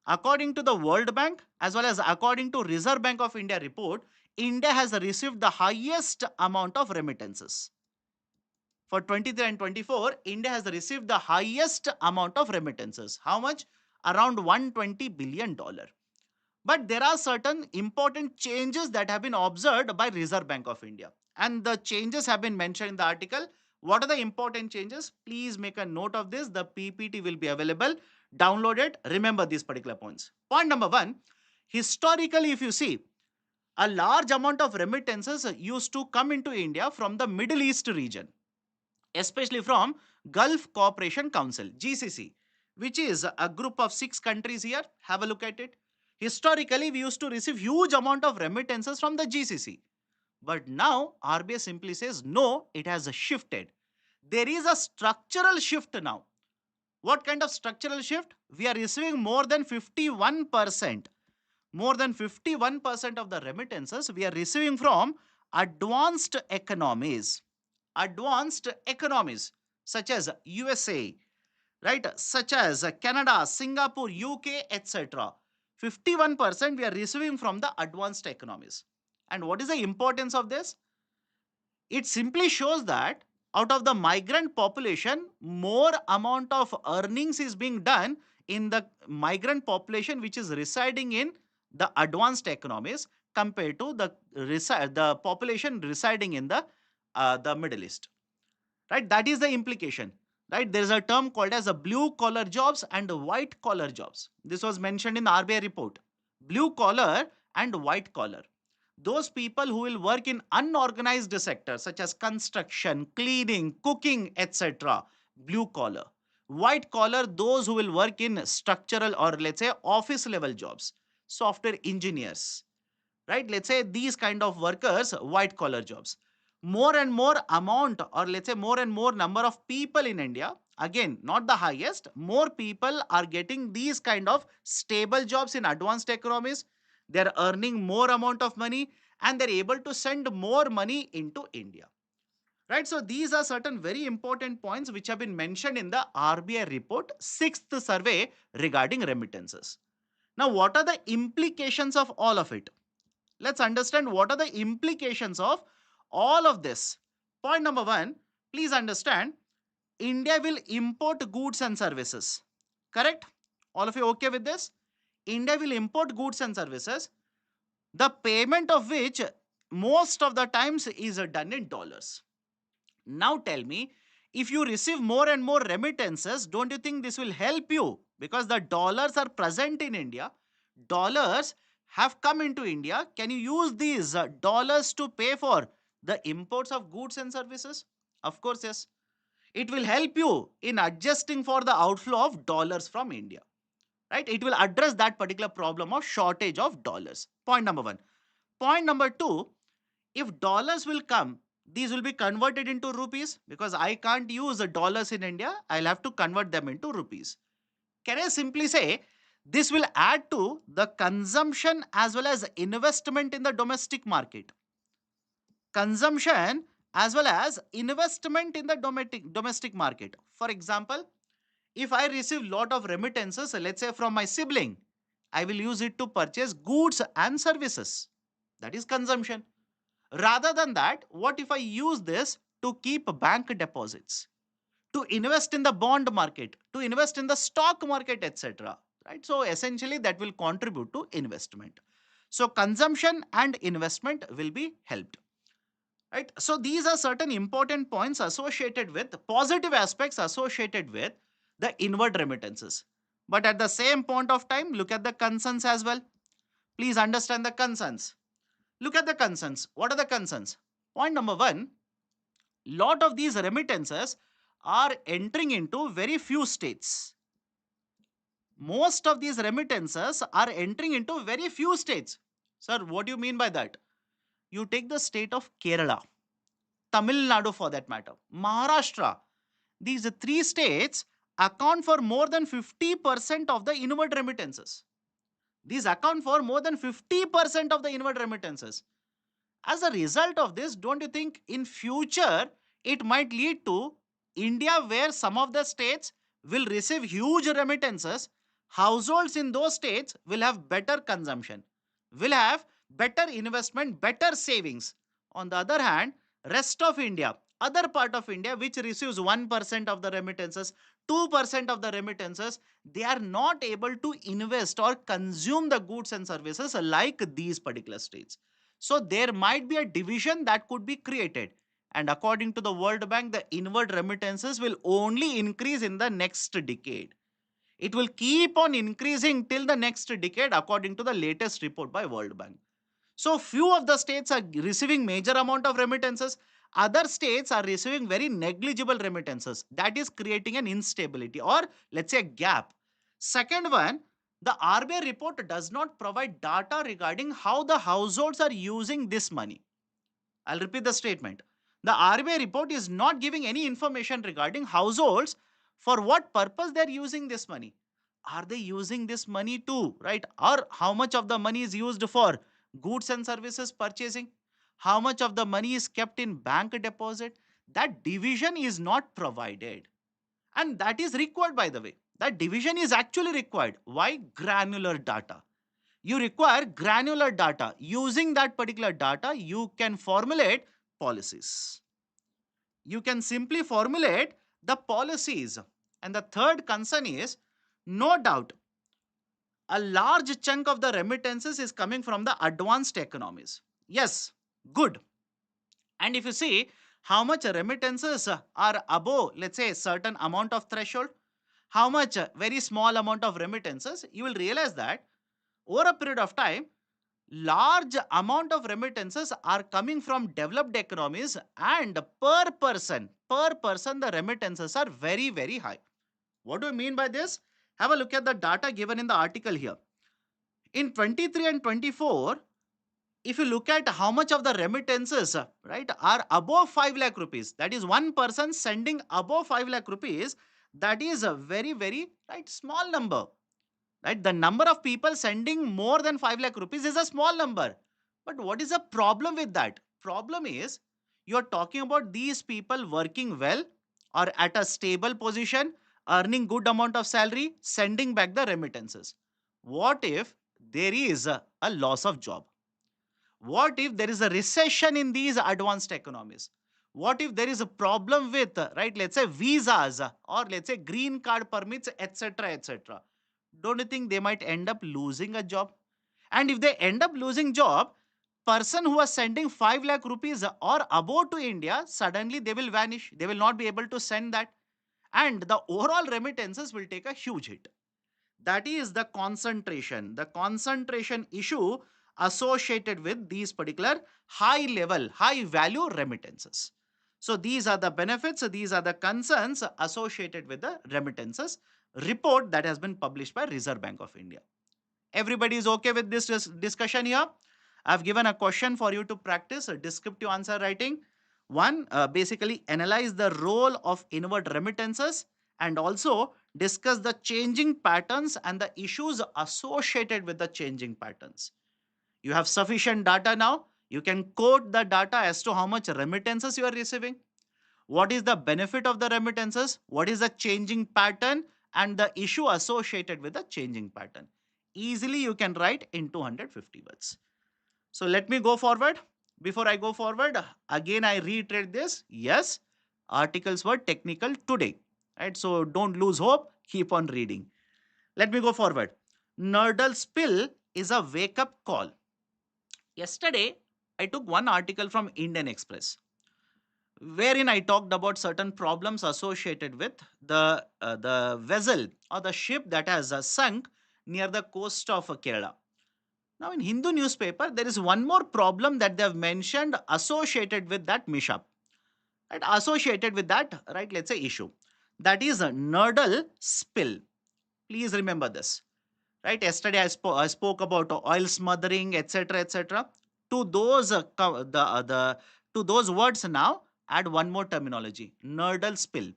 A: According to the World Bank as well as according to Reserve Bank of India report, India has received the highest amount of remittances. For 23 and 24, India has received the highest amount of remittances. How much? Around $120 billion. But there are certain important changes that have been observed by Reserve Bank of India. And the changes have been mentioned in the article. What are the important changes? Please make a note of this. The PPT will be available. Download it. Remember these particular points. Point number one, historically, if you see, a large amount of remittances used to come into India from the Middle East region, especially from Gulf Cooperation Council, GCC, which is a group of 6 countries here. Have a look at it. Historically, we used to receive huge amount of remittances from the GCC. But now RBI simply says no, it has shifted. There is a structural shift now. What kind of structural shift? We are receiving more than 51%. More than 51% of the remittances we are receiving from advanced economies. Advanced economies such as USA, right? Such as Canada, Singapore, UK, etc. 51% we are receiving from the advanced economies. And what is the importance of this? It simply shows that out of the migrant population, more amount of earnings is being done in the migrant population which is residing in the advanced economies compared to the population residing in the Middle East. Right? That is the implication. Right? There is a term called as a blue collar jobs and white collar jobs. This was mentioned in RBI report. Blue collar and white collar. Those people who will work in unorganized sectors such as construction, cleaning, cooking, etc. Blue collar. White collar, those who will work in structural or, let's say, office level jobs, software engineers, right? Let's say these kind of workers, white collar jobs. More and more amount, or let's say more and more number of people in India, again not the highest, more people are getting these kind of stable jobs in advanced economies. They're earning more amount of money and they're able to send more money into India, right? So these are certain very important points which have been mentioned in the RBI report, sixth survey regarding remittances. Now what are the implications of all of it? Let's understand what are the implications of all of this. Point number one, please understand, India will import goods and services. Correct? All of you okay with this? India will import goods and services, the payment of which most of the times is done in dollars. Now tell me, if you receive more and more remittances, don't you think this will help you? Because the dollars are present in India. Dollars have come into India. Can you use these dollars to pay for the imports of goods and services? Of course, yes. It will help you in adjusting for the outflow of dollars from India. Right? It will address that particular problem of shortage of dollars. Point number one. Point number two, if dollars will come, These will be converted into rupees because I can't use the dollars in India. I'll have to convert them into rupees. Can I simply say this will add to the consumption as well as investment in the domestic market? Consumption as well as investment in the domestic market. For example, if I receive lot of remittances, let's say from my sibling, I will use it to purchase goods and services. That is consumption. Rather than that, what if I use this to keep bank deposits, to invest in the bond market, to invest in the stock market, etc. Right? So essentially, that will contribute to investment. So consumption and investment will be helped. Right? So these are certain important points associated with positive aspects associated with the inward remittances. But at the same point of time, look at the concerns as well. Please understand the concerns. Look at the concerns. What are the concerns? Point number one, lot of these remittances are entering into very few states. Most of these remittances are entering into very few states. Sir, what do you mean by that? You take the state of Kerala, Tamil Nadu for that matter, Maharashtra. These three states account for more than 50% of the inward remittances. These account for more than 50% of the inward remittances. As a result of this, don't you think in future it might lead to India where some of the states will receive huge remittances, households in those states will have better consumption, will have better investment, better savings. On the other hand, rest of India, other part of India which receives 1% of the remittances, 2% of the remittances, they are not able to invest or consume the goods and services like these particular states. So there might be a division that could be created. And according to the World Bank, the inward remittances will only increase in the next decade. It will keep on increasing till the next decade according to the latest report by World Bank. So few of the states are receiving major amount of remittances. Other states are receiving very negligible remittances. That is creating an instability or let's say a gap. Second one, the RBI report does not provide data regarding how the households are using this money. I'll repeat the statement. The RBI report is not giving any information regarding households for what purpose they're using this money. Are they using this money to, right? Or how much of the money is used for goods and services purchasing? How much of the money is kept in bank deposit? That division is not provided. And that is required, by the way. That division is actually required. Why? Granular data. You require granular data. Using that particular data, you can formulate policies. You can simply formulate the policies. And the third concern is no doubt a large chunk of the remittances is coming from the advanced economies. Yes, good. And if you see how much remittances are above, let's say, a certain amount of threshold, how much very small amount of remittances, you will realize that over a period of time, large amount of remittances are coming from developed economies and per person the remittances are very, very high. What do I mean by this? Have a look at the data given in the article here. In 23 and 24, if you look at how much of the remittances, right, are above 5 lakh rupees, that is one person sending above 5 lakh rupees, that is a very, very, right, small number. Right? The number of people sending more than 5 lakh rupees is a small number. But what is the problem with that? Problem is you're talking about these people working well or at a stable position, earning good amount of salary, sending back the remittances. What if there is a loss of job? What if there is a recession in these advanced economies? What if there is a problem with, right, let's say visas or let's say green card permits, etc., etc.? Don't you think they might end up losing a job? And if they end up losing job, person who was sending 5 lakh rupees or above to India, suddenly they will vanish. They will not be able to send that. And the overall remittances will take a huge hit. That is the concentration issue associated with these particular high level, high value remittances. So these are the benefits, these are the concerns associated with the remittances report that has been published by Reserve Bank of India. Everybody is okay with this discussion here? I've given a question for you to practice a descriptive answer writing. One, basically analyze the role of inward remittances and also discuss the changing patterns and the issues associated with the changing patterns. You have sufficient data now. You can quote the data as to how much remittances you are receiving. What is the benefit of the remittances? What is the changing pattern and the issue associated with the changing pattern? Easily you can write in 250 words. So let me go forward. Before I go forward, again I reiterate this. Yes, articles were technical today. Right? So don't lose hope. Keep on reading. Let me go forward. Nurdle Spill is a wake up call. Yesterday, I took one article from Indian Express wherein I talked about certain problems associated with the vessel or the ship that has sunk near the coast of Kerala. Now, in Hindu newspaper, there is one more problem that they have mentioned associated with that mishap, right? Associated with that, right? Let's say issue. That is a Nurdle Spill. Please remember this, right? Yesterday I spoke about oil smothering, etc., etc. To those to those words now, add one more terminology: Nurdle Spill.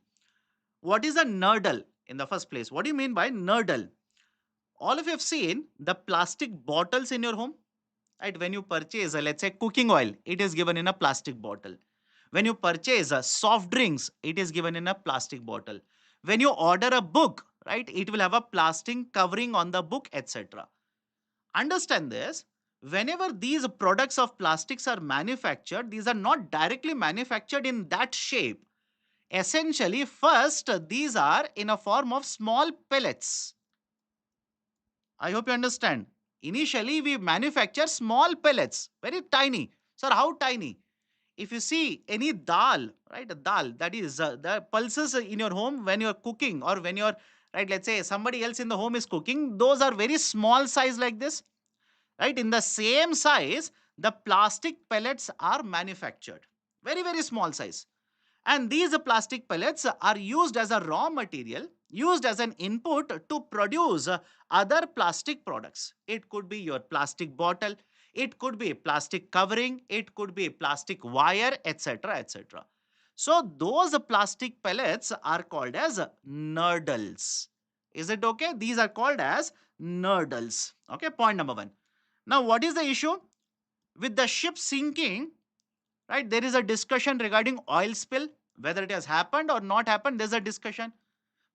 A: What is a nurdle in the first place? What do you mean by nurdle? All of you have seen the plastic bottles in your home. Right, when you purchase let's say cooking oil, it is given in a plastic bottle. When you purchase soft drinks, it is given in a plastic bottle. When you order a book, right, it will have a plastic covering on the book, etc. Understand this. Whenever these products of plastics are manufactured, these are not directly manufactured in that shape. Essentially, first these are in a form of small pellets. I hope you understand. Initially, we manufacture small pellets, very tiny. Sir, how tiny? If you see any dal, right, a dal, that is the pulses in your home when you're cooking or when you're, right, let's say somebody else in the home is cooking, those are very small size like this, right? In the same size, the plastic pellets are manufactured, very, very small size. And these plastic pellets are used as a raw material, used as an input to produce other plastic products. It could be your plastic bottle, it could be plastic covering, it could be plastic wire, etc. etc. So, those plastic pellets are called as nurdles. Is it okay? These are called as nurdles. Okay, point number one. Now, what is the issue? With the ship sinking, right, there is a discussion regarding oil spill, whether it has happened or not happened, there's a discussion.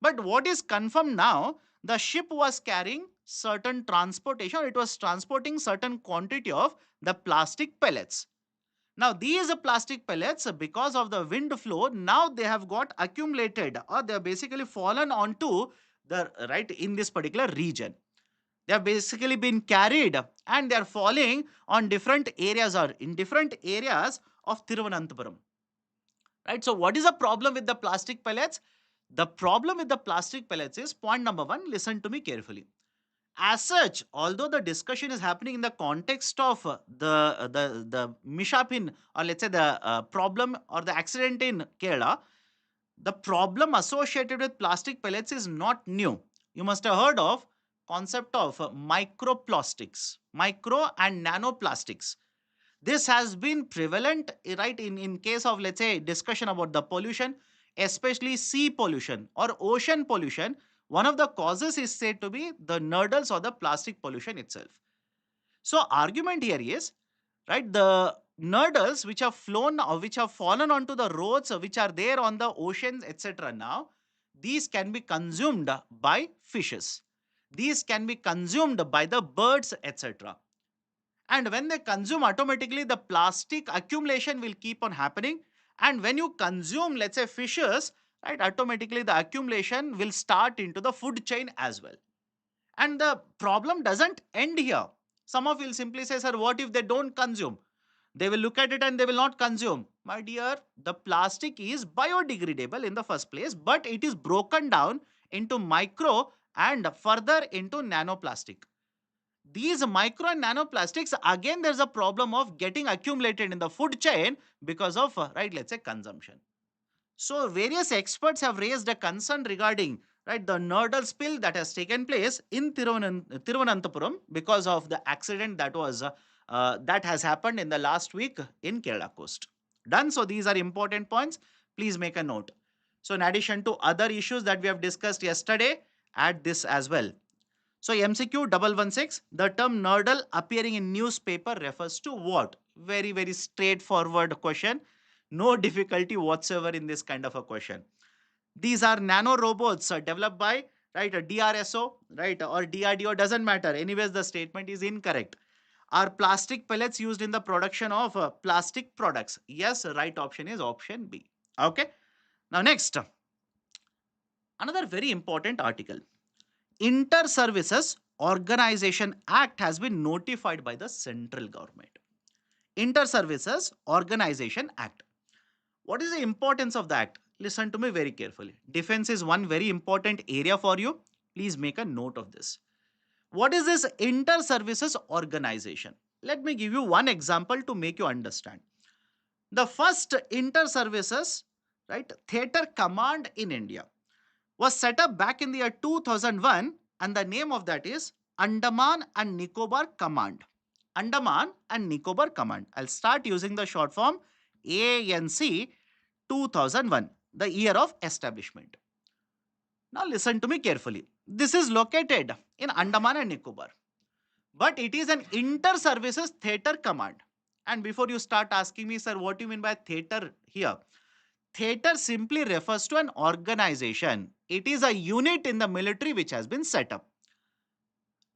A: But what is confirmed now, the ship was carrying certain transportation, it was transporting certain quantity of the plastic pellets. Now these plastic pellets, because of the wind flow, now they have got accumulated or they have basically fallen onto the right in this particular region. They have basically been carried and they are falling on different areas or in different areas of Thiruvananthapuram. Right. So, what is the problem with the plastic pellets? The problem with the plastic pellets is point number one. Listen to me carefully. As such, although the discussion is happening in the context of the mishap in, or let's say the problem or the accident in Kerala, the problem associated with plastic pellets is not new. You must have heard of concept of microplastics, micro and nanoplastics. This has been prevalent, right, in case of, let's say, discussion about the pollution, especially sea pollution or ocean pollution. One of the causes is said to be the nurdles or the plastic pollution itself. So argument here is, right, the nurdles which have flown or which have fallen onto the roads which are there on the oceans, etc. Now, these can be consumed by fishes. These can be consumed by the birds, etc. And when they consume, automatically the plastic accumulation will keep on happening. And when you consume, let's say, fishes, right, automatically the accumulation will start into the food chain as well. And the problem doesn't end here. Some of you will simply say, sir, what if they don't consume? They will look at it and they will not consume. My dear, the plastic is biodegradable in the first place, but it is broken down into micro and further into nanoplastic. These micro and nanoplastics, again, there's a problem of getting accumulated in the food chain because of, right, let's say, consumption. So various experts have raised a concern regarding, right, the Nurdle spill that has taken place in Thiruvananthapuram because of the accident that was that has happened in the last week in Kerala coast. Done. So these are important points. Please make a note. So in addition to other issues that we have discussed yesterday, add this as well. So MCQ 116, the term Nurdle appearing in newspaper refers to what? Very, very straightforward question. No difficulty whatsoever in this kind of a question. These are nano robots developed by, right, a DRSO, right, or DRDO, doesn't matter. Anyways, the statement is incorrect. Are plastic pellets used in the production of plastic products? Yes, right option is option B. Okay. Now next, another very important article. Inter-Services Organization Act has been notified by the central government. Inter-Services Organization Act. What is the importance of the act? Listen to me very carefully. Defense is one very important area for you. Please make a note of this. What is this inter-services organization? Let me give you one example to make you understand. The first inter-services, right, theater command in India was set up back in the year 2001, and the name of that is Andaman and Nicobar Command. Andaman and Nicobar Command. I'll start using the short form ANC 2001, the year of establishment. Now listen to me carefully. This is located in Andaman and Nicobar, but it is an inter-services theater command. And before you start asking me, sir, what do you mean by theater here? Theater simply refers to an organization. It is a unit in the military which has been set up.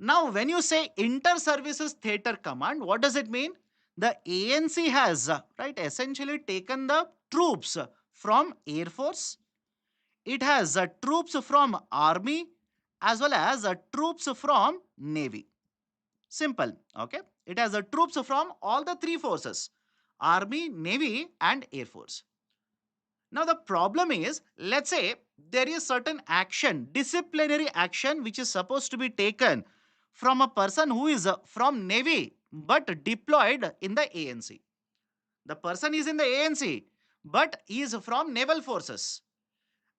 A: Now, when you say inter-services theater command, what does it mean? The ANC has, right, essentially taken the troops from Air Force. It has troops from Army as well as troops from Navy. Simple. Okay. It has troops from all the three forces: Army, Navy, and Air Force. Now, the problem is, let's say there is certain action, disciplinary action, which is supposed to be taken from a person who is from Navy but deployed in the ANC. The person is in the ANC but he is from Naval Forces.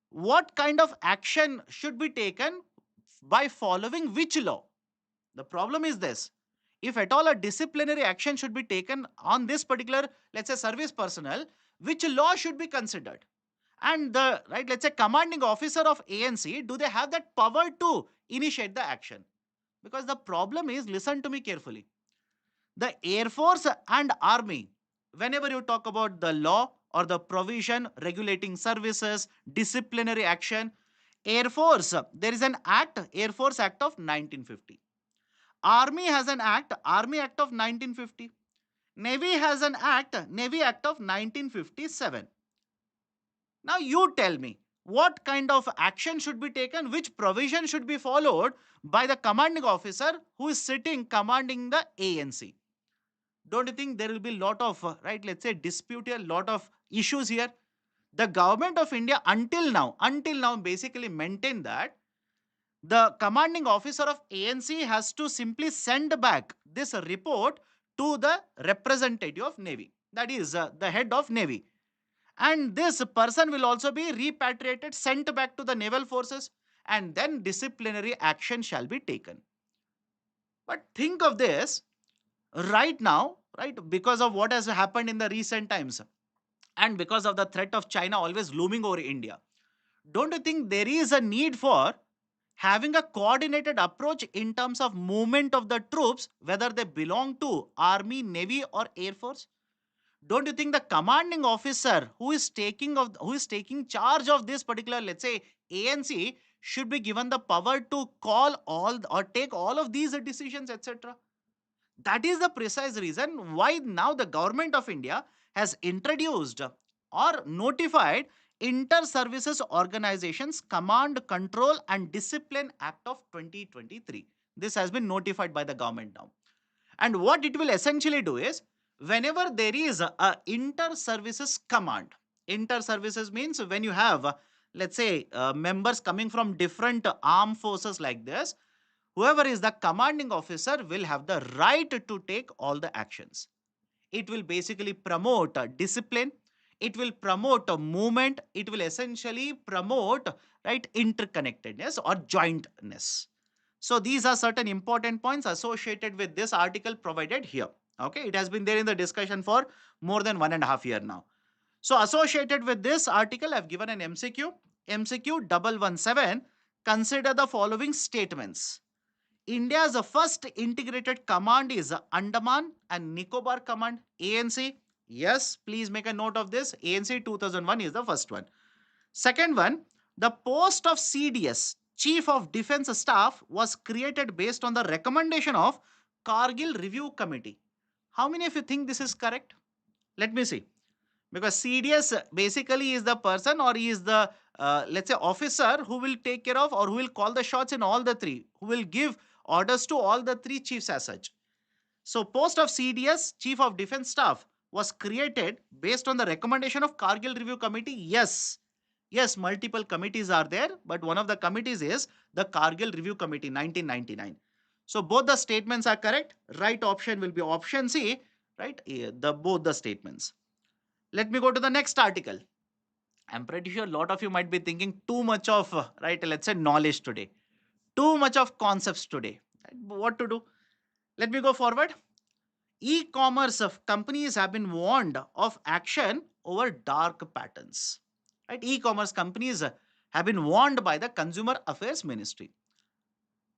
A: What kind of action should be taken by following which law? The problem is this. If at all a disciplinary action should be taken on this particular, let's say, service personnel, which law should be considered? And the, right, let's say, commanding officer of ANC, do they have that power to initiate the action? Because the problem is, listen to me carefully. The Air Force and Army, whenever you talk about the law or the provision regulating services, disciplinary action, Air Force, there is an act, Air Force Act of 1950. Army has an act, Army Act of 1950. Navy has an act, Navy Act of 1957. Now you tell me, what kind of action should be taken, which provision should be followed by the commanding officer who is sitting commanding the ANC? Don't you think there will be a lot of, right, let's say, dispute here, lot of issues here? The government of India until now basically maintained that the commanding officer of ANC has to simply send back this report to the representative of Navy, that is the head of Navy. And this person will also be repatriated, sent back to the naval forces, and then disciplinary action shall be taken. But think of this right now, right, because of what has happened in the recent times and because of the threat of China always looming over India. Don't you think there is a need for having a coordinated approach in terms of movement of the troops, whether they belong to Army, Navy, or Air Force? Don't you think the commanding officer who is taking charge of this particular, let's say, ANC, should be given the power to call all or take all of these decisions, etc.? That is the precise reason why now the government of India has introduced or notified Inter-Services Organizations Command, Control and Discipline Act of 2023. This has been notified by the government now. And what it will essentially do is, whenever there is a inter-services command, inter-services means when you have, let's say, members coming from different armed forces like this, whoever is the commanding officer will have the right to take all the actions. It will basically promote discipline. It will promote a movement. It will essentially promote, right, interconnectedness or jointness. So these are certain important points associated with this article provided here. Okay, it has been there in the discussion for more than 1.5 years now. So associated with this article, I've given an MCQ. MCQ 117. Consider the following statements. India's first integrated command is Andaman and Nicobar Command, ANC. Yes, please make a note of this. ANC 2001 is the first one. Second one, the post of CDS, Chief of Defense Staff, was created based on the recommendation of Kargil Review Committee. How many of you think this is correct? Let me see. Because CDS basically is the person, or he is the let's say officer who will take care of or who will call the shots in all the three, who will give orders to all the three chiefs as such. So post of CDS, Chief of Defense Staff, was created based on the recommendation of Kargil Review Committee. Yes, multiple committees are there, but one of the committees is the Kargil Review Committee 1999. So both the statements are correct. Right option will be option C, right? The both the statements. Let me go to the next article. I'm pretty sure a lot of you might be thinking too much of, right, let's say knowledge today, too much of concepts today. Right? What to do? Let me go forward. E-commerce of companies have been warned of action over dark patterns. Right? E-commerce companies have been warned by the Consumer Affairs Ministry.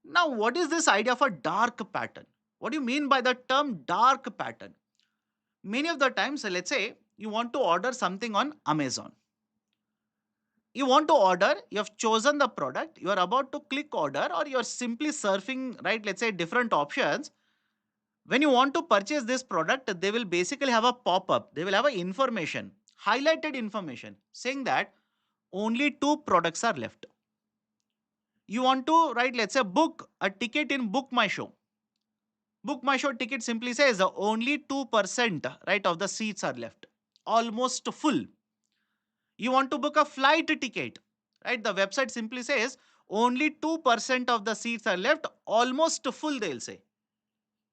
A: Now, what is this idea of a dark pattern? What do you mean by the term dark pattern? Many of the times, let's say you want to order something on Amazon. You want to order, you have chosen the product, you are about to click order, or you are simply surfing, right, let's say different options. When you want to purchase this product, they will basically have a pop-up. They will have a information, highlighted information saying that only two products are left. You want to, right, let's say book a ticket in Book My Show. Book My Show ticket simply says only 2%, right, of the seats are left. Almost full. You want to book a flight ticket, right? The website simply says only 2% of the seats are left, almost full, they'll say.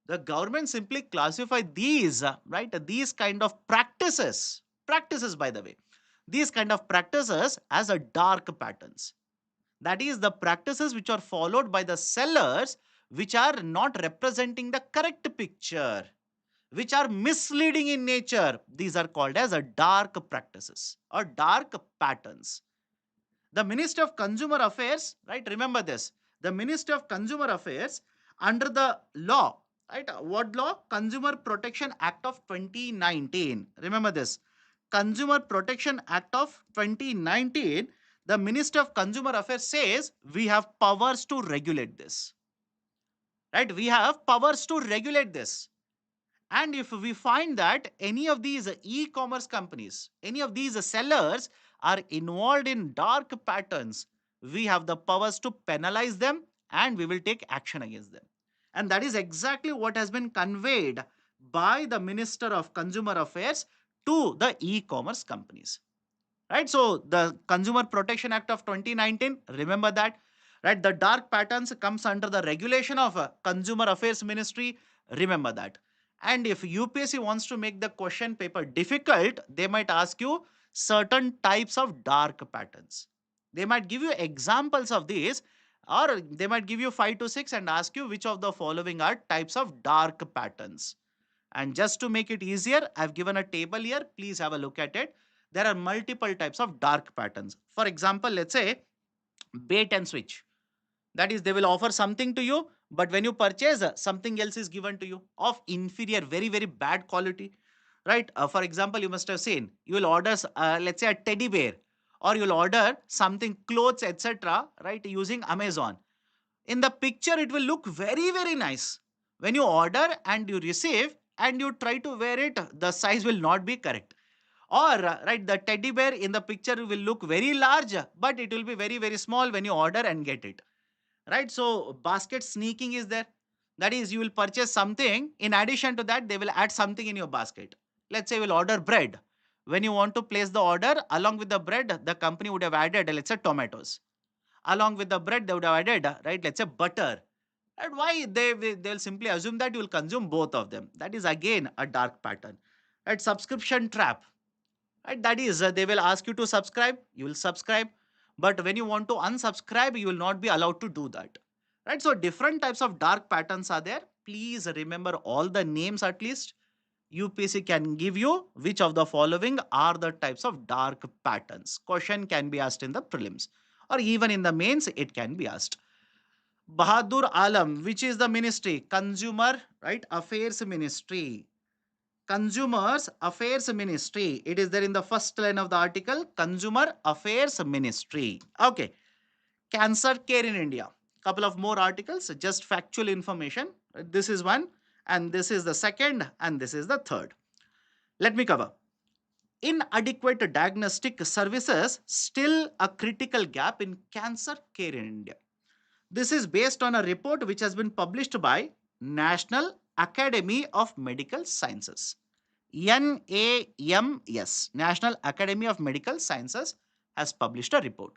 A: The government simply classify these, right? These kind of practices, by the way, these kind of practices as a dark patterns. That is the practices which are followed by the sellers, which are not representing the correct picture, which are misleading in nature. These are called as a dark practices or dark patterns. The Ministry of Consumer Affairs, right? Remember this. The Ministry of Consumer Affairs, under the law, right? What law? Consumer Protection Act of 2019. Remember this. Consumer Protection Act of 2019. The Ministry of Consumer Affairs says we have powers to regulate this. Right? We have powers to regulate this. And if we find that any of these e-commerce companies, any of these sellers are involved in dark patterns, we have the powers to penalize them and we will take action against them. And that is exactly what has been conveyed by the Minister of Consumer Affairs to the e-commerce companies. Right? So the Consumer Protection Act of 2019, remember that. Right? The dark patterns comes under the regulation of Consumer Affairs Ministry. Remember that. And if UPSC wants to make the question paper difficult, they might ask you certain types of dark patterns. They might give you examples of these, or they might give you 5 to 6 and ask you which of the following are types of dark patterns. And just to make it easier, I've given a table here. Please have a look at it. There are multiple types of dark patterns. For example, let's say bait and switch. That is, they will offer something to you, but when you purchase, something else is given to you of inferior, very, very bad quality. Right? For example, you must have seen, you will order, let's say, a teddy bear, or you'll order something, clothes, etc., right, using Amazon. In the picture, it will look very, very nice. When you order and you receive and you try to wear it, the size will not be correct. Or, right, the teddy bear in the picture will look very large, but it will be very, very small when you order and get it. Right? So basket sneaking is there. That is, you will purchase something. In addition to that, they will add something in your basket. Let's say you will order bread. When you want to place the order, along with the bread, the company would have added, let's say, tomatoes. Along with the bread, they would have added, right, let's say, butter. And why? They'll simply assume that you will consume both of them. That is again a dark pattern. Right? Subscription trap. Right? That is, they will ask you to subscribe. You will subscribe. But when you want to unsubscribe, you will not be allowed to do that. Right? So different types of dark patterns are there. Please remember all the names at least. UPSC can give you which of the following are the types of dark patterns. Question can be asked in the prelims or even in the mains it can be asked. Bahadur Alam, which is the ministry? Consumer, right? Affairs Ministry. Consumers Affairs Ministry. It is there in the first line of the article. Consumer Affairs Ministry. Okay. Cancer care in India. Couple of more articles, just factual information. This is one, and this is the second, and this is the third. Let me cover. Inadequate diagnostic services still a critical gap in cancer care in India. This is based on a report which has been published by National Academy of Medical Sciences. NAMS, National Academy of Medical Sciences, has published a report.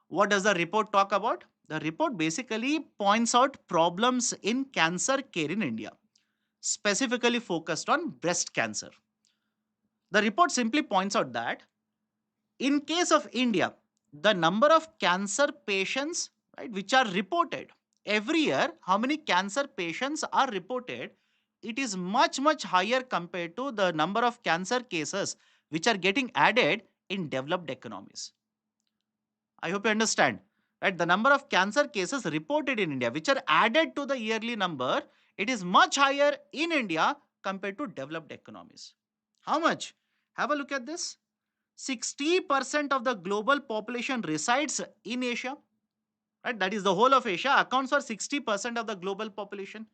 A: What does the report talk about? The report basically points out problems in cancer care in India, specifically focused on breast cancer. The report simply points out that in case of India, the number of cancer patients, right, which are reported every year, how many cancer patients are reported, it is much higher compared to the number of cancer cases which are getting added in developed economies. I hope you understand. Right? The number of cancer cases reported in India, which are added to the yearly number, it is much higher in India compared to developed economies. How much? Have a look at this. 60% of the global population resides in Asia. Right? That is the whole of Asia accounts for 60% of the global population.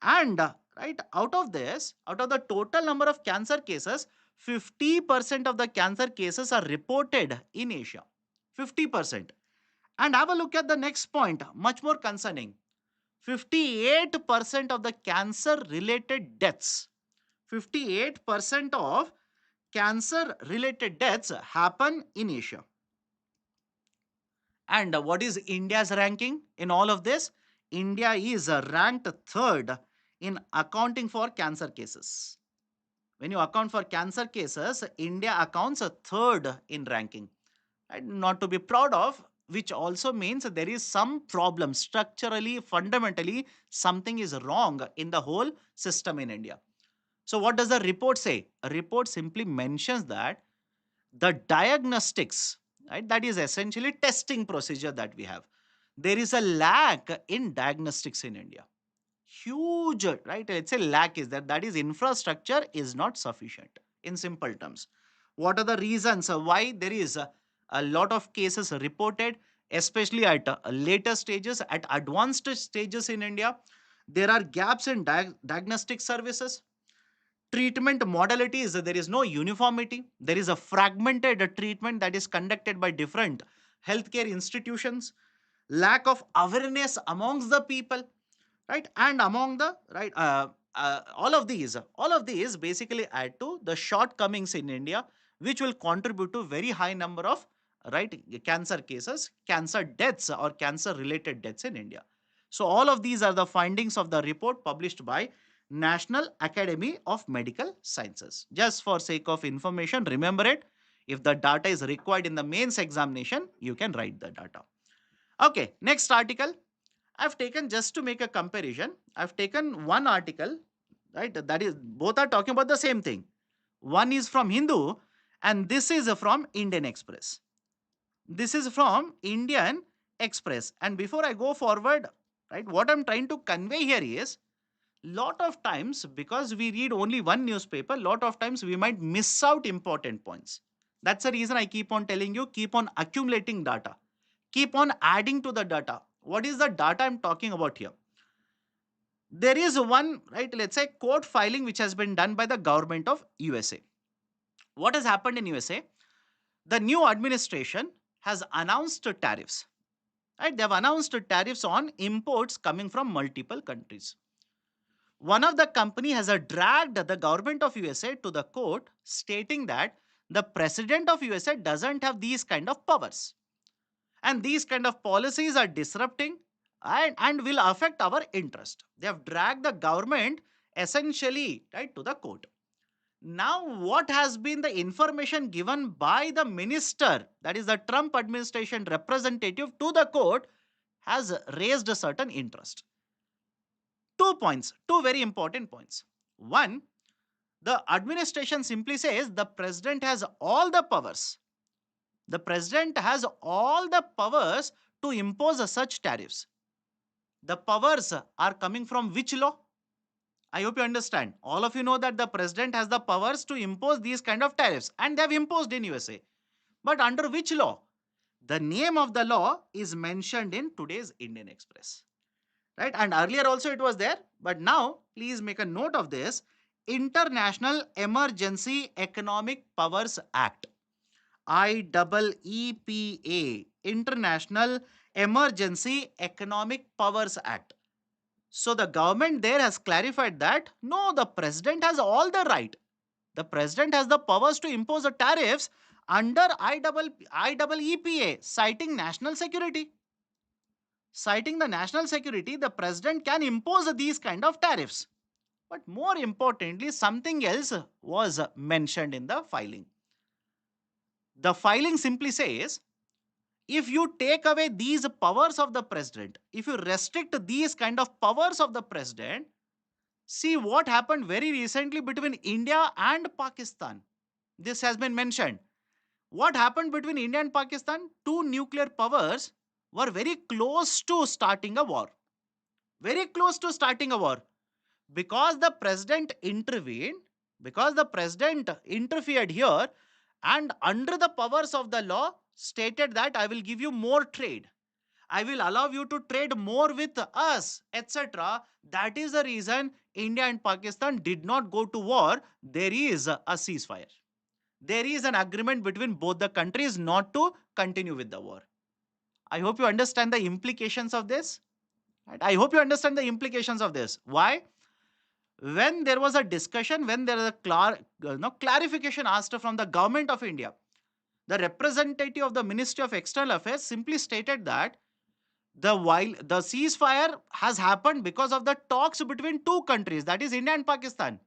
A: And right out of this, out of the total number of cancer cases, 50% of the cancer cases are reported in Asia. 50%. And have a look at the next point, much more concerning. 58% of the cancer related deaths, 58% of cancer related deaths happen in Asia. And what is India's ranking in all of this? India is ranked third in accounting for cancer cases. When you account for cancer cases, India accounts a third in ranking. And not to be proud of, which also means there is some problem structurally, fundamentally, something is wrong in the whole system in India. So, what does the report say? A report simply mentions that the diagnostics, right, that is essentially testing procedure that we have. There is a lack in diagnostics in India. Huge, right? Let's say lack is that is infrastructure is not sufficient in simple terms. What are the reasons why there is a lot of cases reported, especially at later stages, at advanced stages in India? There are gaps in diagnostic services. Treatment modalities, there is no uniformity. There is a fragmented treatment that is conducted by different healthcare institutions. Lack of awareness amongst the people, right, and among the right all of these basically add to the shortcomings in India, which will contribute to very high number of right cancer cases, cancer deaths or cancer related deaths in India. So all of these are the findings of the report published by National Academy of Medical Sciences. Just for sake of information, remember it. If the data is required in the mains examination, you can write the data. Okay, next article I've taken, just to make a comparison, I've taken one article, right? That is, both are talking about the same thing. One is from Hindu and this is from Indian Express. This is from Indian Express. And before I go forward, right, what I'm trying to convey here is lot of times, because we read only one newspaper, lot of times we might miss out important points. That's the reason I keep on telling you, keep on accumulating data. Keep on adding to the data. What is the data I'm talking about here? There is one, right, let's say court filing which has been done by the government of USA. What has happened in USA? The new administration has announced tariffs. Right? They have announced tariffs on imports coming from multiple countries. One of the company has dragged the government of USA to the court stating that the president of USA doesn't have these kind of powers. And these kind of policies are disrupting and will affect our interest. They have dragged the government essentially right to the court. Now, what has been the information given by the minister, that is the Trump administration representative to the court, has raised a certain interest. 2 points, two very important points. One, The administration simply says the president has all the powers. The president has all the powers to impose such tariffs. The powers are coming from which law? I hope you understand. All of you know that the president has the powers to impose these kind of tariffs, and they have imposed in USA. But under which law? The name of the law is mentioned in today's Indian Express. Right? And earlier also it was there, but now please make a note of this. International Emergency Economic Powers Act. IEEPA, International Emergency Economic Powers Act. So the government there has clarified that no, the president has all the right. The president has the powers to impose the tariffs under IEEPA, citing national security. Citing the national security, the president can impose these kind of tariffs. But more importantly, something else was mentioned in the filing. The filing simply says, if you take away these powers of the president, if you restrict these kind of powers of the president, see what happened very recently between India and Pakistan. This has been mentioned. What happened between India and Pakistan? Two nuclear powers were very close to starting a war. Very close to starting a war. Because the president intervened, because the president interfered here, and under the powers of the law stated that I will give you more trade, I will allow you to trade more with us, etc. That is the reason India and Pakistan did not go to war. There is a ceasefire. There is an agreement between both the countries not to continue with the war. I hope you understand the implications of this. Right? I hope you understand the implications of this. Why? When there was a discussion, when there was a clarification asked from the government of India, the representative of the Ministry of External Affairs simply stated that the ceasefire has happened because of the talks between two countries, that is India and Pakistan.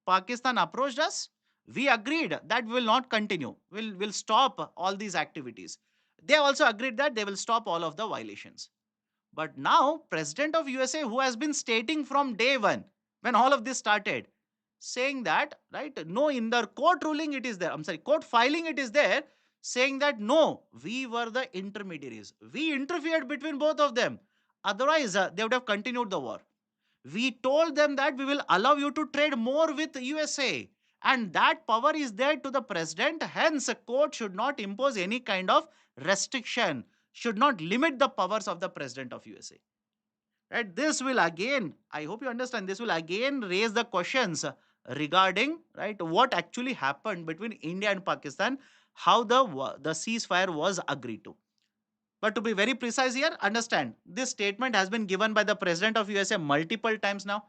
A: Pakistan approached us. We agreed that we will not continue. We'll stop all these activities. They also agreed that they will stop all of the violations. But now, President of USA, who has been stating from day one, when all of this started, saying that, right, no, in the court ruling it is there, court filing it is there, saying that no, we were the intermediaries. We interfered between both of them. Otherwise, they would have continued the war. We told them that we will allow you to trade more with USA. And that power is there to the president. Hence, a court should not impose any kind of restriction, should not limit the powers of the president of USA. Right? This will again, I hope you understand, this will again raise the questions regarding, right, what actually happened between India and Pakistan, how the ceasefire was agreed to. But to be very precise here, understand, this statement has been given by the President of USA multiple times now.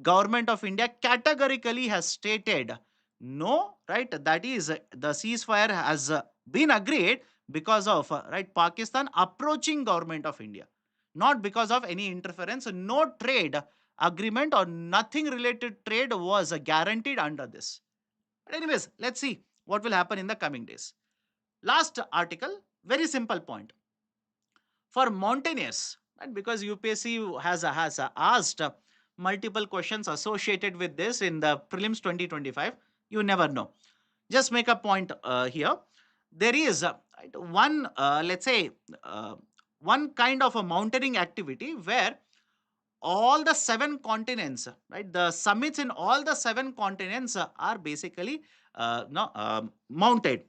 A: Government of India categorically has stated, no, right, that is, the ceasefire has been agreed because of, right, Pakistan approaching government of India. Not because of any interference. No trade agreement or nothing related trade was guaranteed under this. But anyways, let's see what will happen in the coming days. Last article, very simple point. For mountaineers, and because UPSC has asked multiple questions associated with this in the prelims 2025, you never know. Just make a point here. There is one, let's say, one kind of a mountaineering activity where all the 7 continents, right, the summits in all the 7 continents are basically mounted.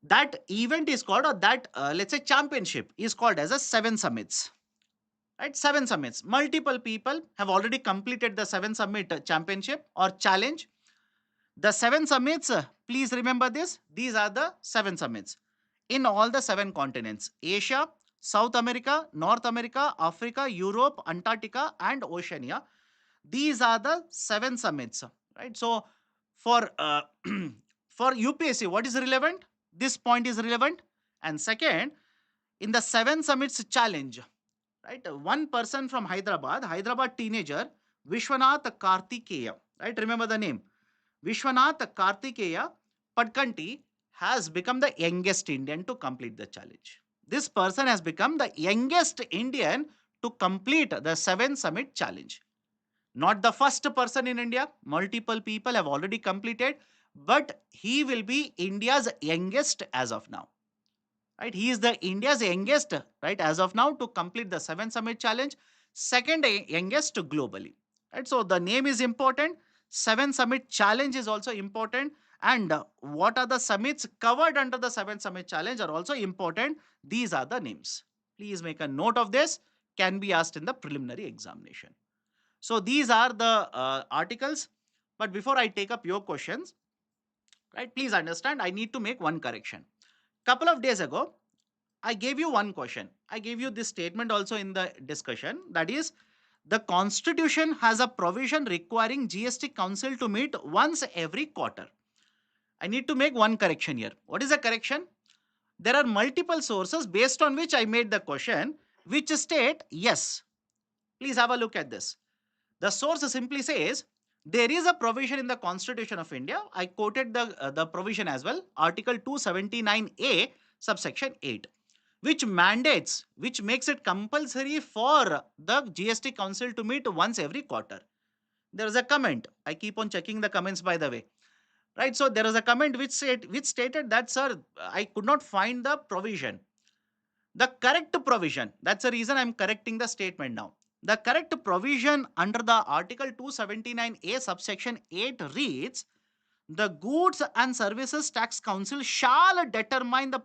A: That event is called, or that, let's say, championship is called as a 7 summits. Right, 7 summits. Multiple people have already completed the 7 summit championship or challenge. The 7 summits, please remember this, these are the 7 summits in all the 7 continents: Asia, South America, North America, Africa, Europe, Antarctica, and Oceania. These are the 7 summits, right? So, for for UPSC, what is relevant? This point is relevant. And second, in the 7 summits challenge, right? One person from Hyderabad teenager, Vishwanath Kartikeya, right? Remember the name. Vishwanath Kartikeya Padkanti has become the youngest Indian to complete the challenge. This person has become the youngest Indian to complete the 7 summit challenge. Not the first person in India. Multiple people have already completed, but he will be India's youngest as of now. Right? He is the India's youngest, right, as of now to complete the 7 Summit Challenge, second youngest globally. Right? So the name is important. 7 Summit Challenge is also important. And what are the summits covered under the 7 Summit Challenge are also important. These are the names. Please make a note of this. Can be asked in the preliminary examination. So these are the articles. But before I take up your questions, right, please understand I need to make one correction. Couple of days ago, I gave you one question. I gave you this statement also in the discussion. That is, the constitution has a provision requiring GST council to meet once every quarter. I need to make one correction here. What is the correction? There are multiple sources based on which I made the question, which state yes. Please have a look at this. The source simply says there is a provision in the Constitution of India. I quoted the provision as well, Article 279A, subsection 8, which mandates, which makes it compulsory for the GST Council to meet once every quarter. There is a comment. I keep on checking the comments, by the way. Right. So there is a comment which stated that, sir, I could not find the provision. The correct provision, that's the reason I'm correcting the statement now. The correct provision under the Article 279A subsection 8 reads, the Goods and Services Tax Council shall determine the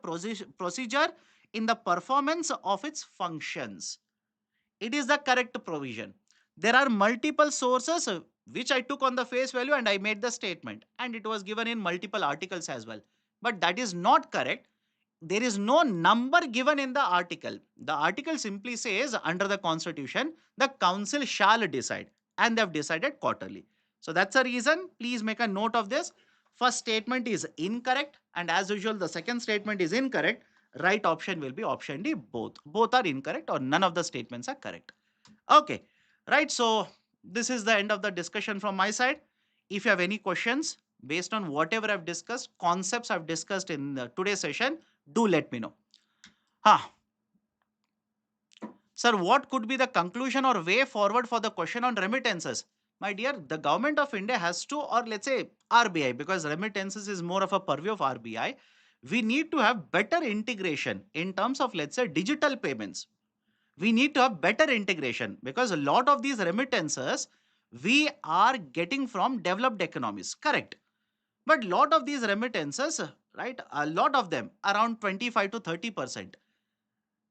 A: procedure in the performance of its functions. It is the correct provision. There are multiple sources which I took on the face value and I made the statement, and it was given in multiple articles as well. But that is not correct. There is no number given in the article. The article simply says under the constitution, the council shall decide, and they have decided quarterly. So that's a reason. Please make a note of this. First statement is incorrect, and as usual, the second statement is incorrect. Right option will be option D, both. Both are incorrect or none of the statements are correct. Okay, right. So this is the end of the discussion from my side. If you have any questions based on whatever I've discussed, concepts I've discussed in today's session, do let me know. Huh. Sir, what could be the conclusion or way forward for the question on remittances? My dear, the government of India has to, or let's say RBI, because remittances is more of a purview of RBI. We need to have better integration in terms of, let's say, digital payments. We need to have better integration because a lot of these remittances we are getting from developed economies. Correct. But lot of these remittances, right, a lot of them, around 25 to 30%,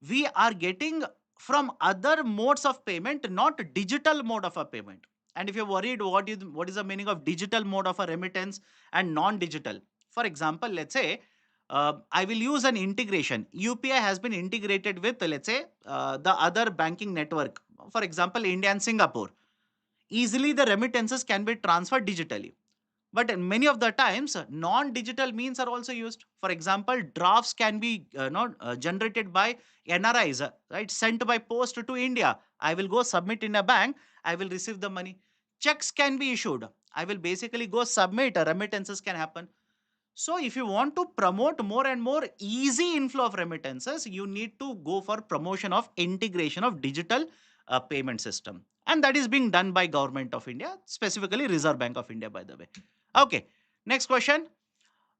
A: we are getting from other modes of payment, not digital mode of a payment. And if you're worried what is the meaning of digital mode of a remittance and non-digital, for example, let's say I will use an integration. UPI has been integrated with, let's say, the other banking network. For example, India and Singapore. Easily the remittances can be transferred digitally. But many of the times, non-digital means are also used. For example, drafts can be not generated by NRIs, right? Sent by post to India. I will go submit in a bank. I will receive the money. Checks can be issued. I will basically go submit. Remittances can happen. So, if you want to promote more and more easy inflow of remittances, you need to go for promotion of integration of digital payment system, and that is being done by Government of India, specifically Reserve Bank of India, by the way. Okay, next question.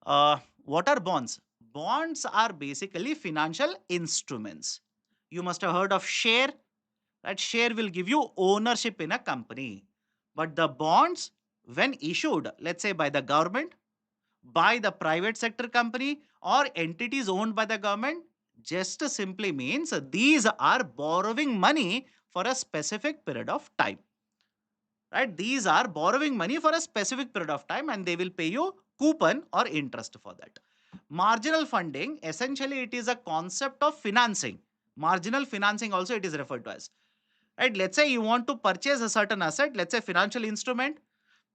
A: What are bonds? Bonds are basically financial instruments. You must have heard of share. That share will give you ownership in a company. But the bonds, when issued, let's say by the government, by the private sector company, or entities owned by the government, just simply means these are borrowing money for a specific period of time. Right? These are borrowing money for a specific period of time and they will pay you coupon or interest for that. Marginal funding, essentially it is a concept of financing. Marginal financing also it is referred to as. Right? Let's say you want to purchase a certain asset, let's say financial instrument.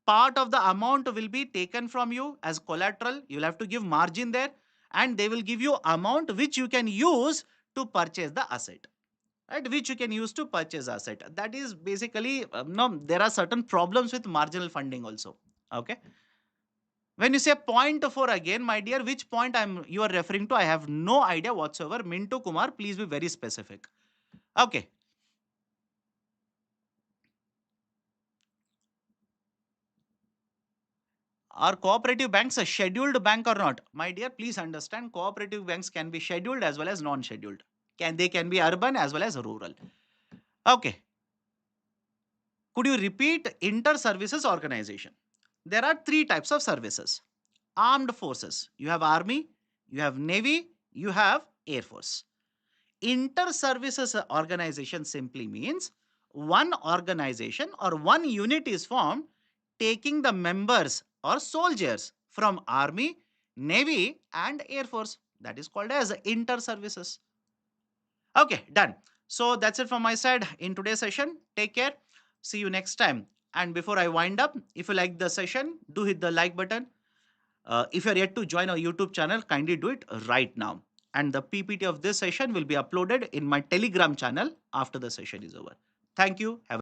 A: Part of the amount will be taken from you as collateral. You'll have to give margin there and they will give you amount which you can use to purchase the asset. Right, which you can use to purchase asset. That is basically, no, there are certain problems with marginal funding also. Okay. When you say point four again, my dear, which point you are referring to? I have no idea whatsoever. Mintu Kumar, please be very specific. Okay. Are cooperative banks a scheduled bank or not? My dear, please understand cooperative banks can be scheduled as well as non-scheduled. They can be urban as well as rural. Okay. Could you repeat inter-services organization? There are three types of services. Armed forces. You have army, you have navy, you have air force. Inter-services organization simply means one organization or one unit is formed taking the members or soldiers from army, navy and air force. That is called as inter-services. Okay, done. So that's it from my side in today's session. Take care. See you next time. And before I wind up, if you like the session, do hit the like button. If you're yet to join our YouTube channel, kindly do it right now. And the PPT of this session will be uploaded in my Telegram channel after the session is over. Thank you. Have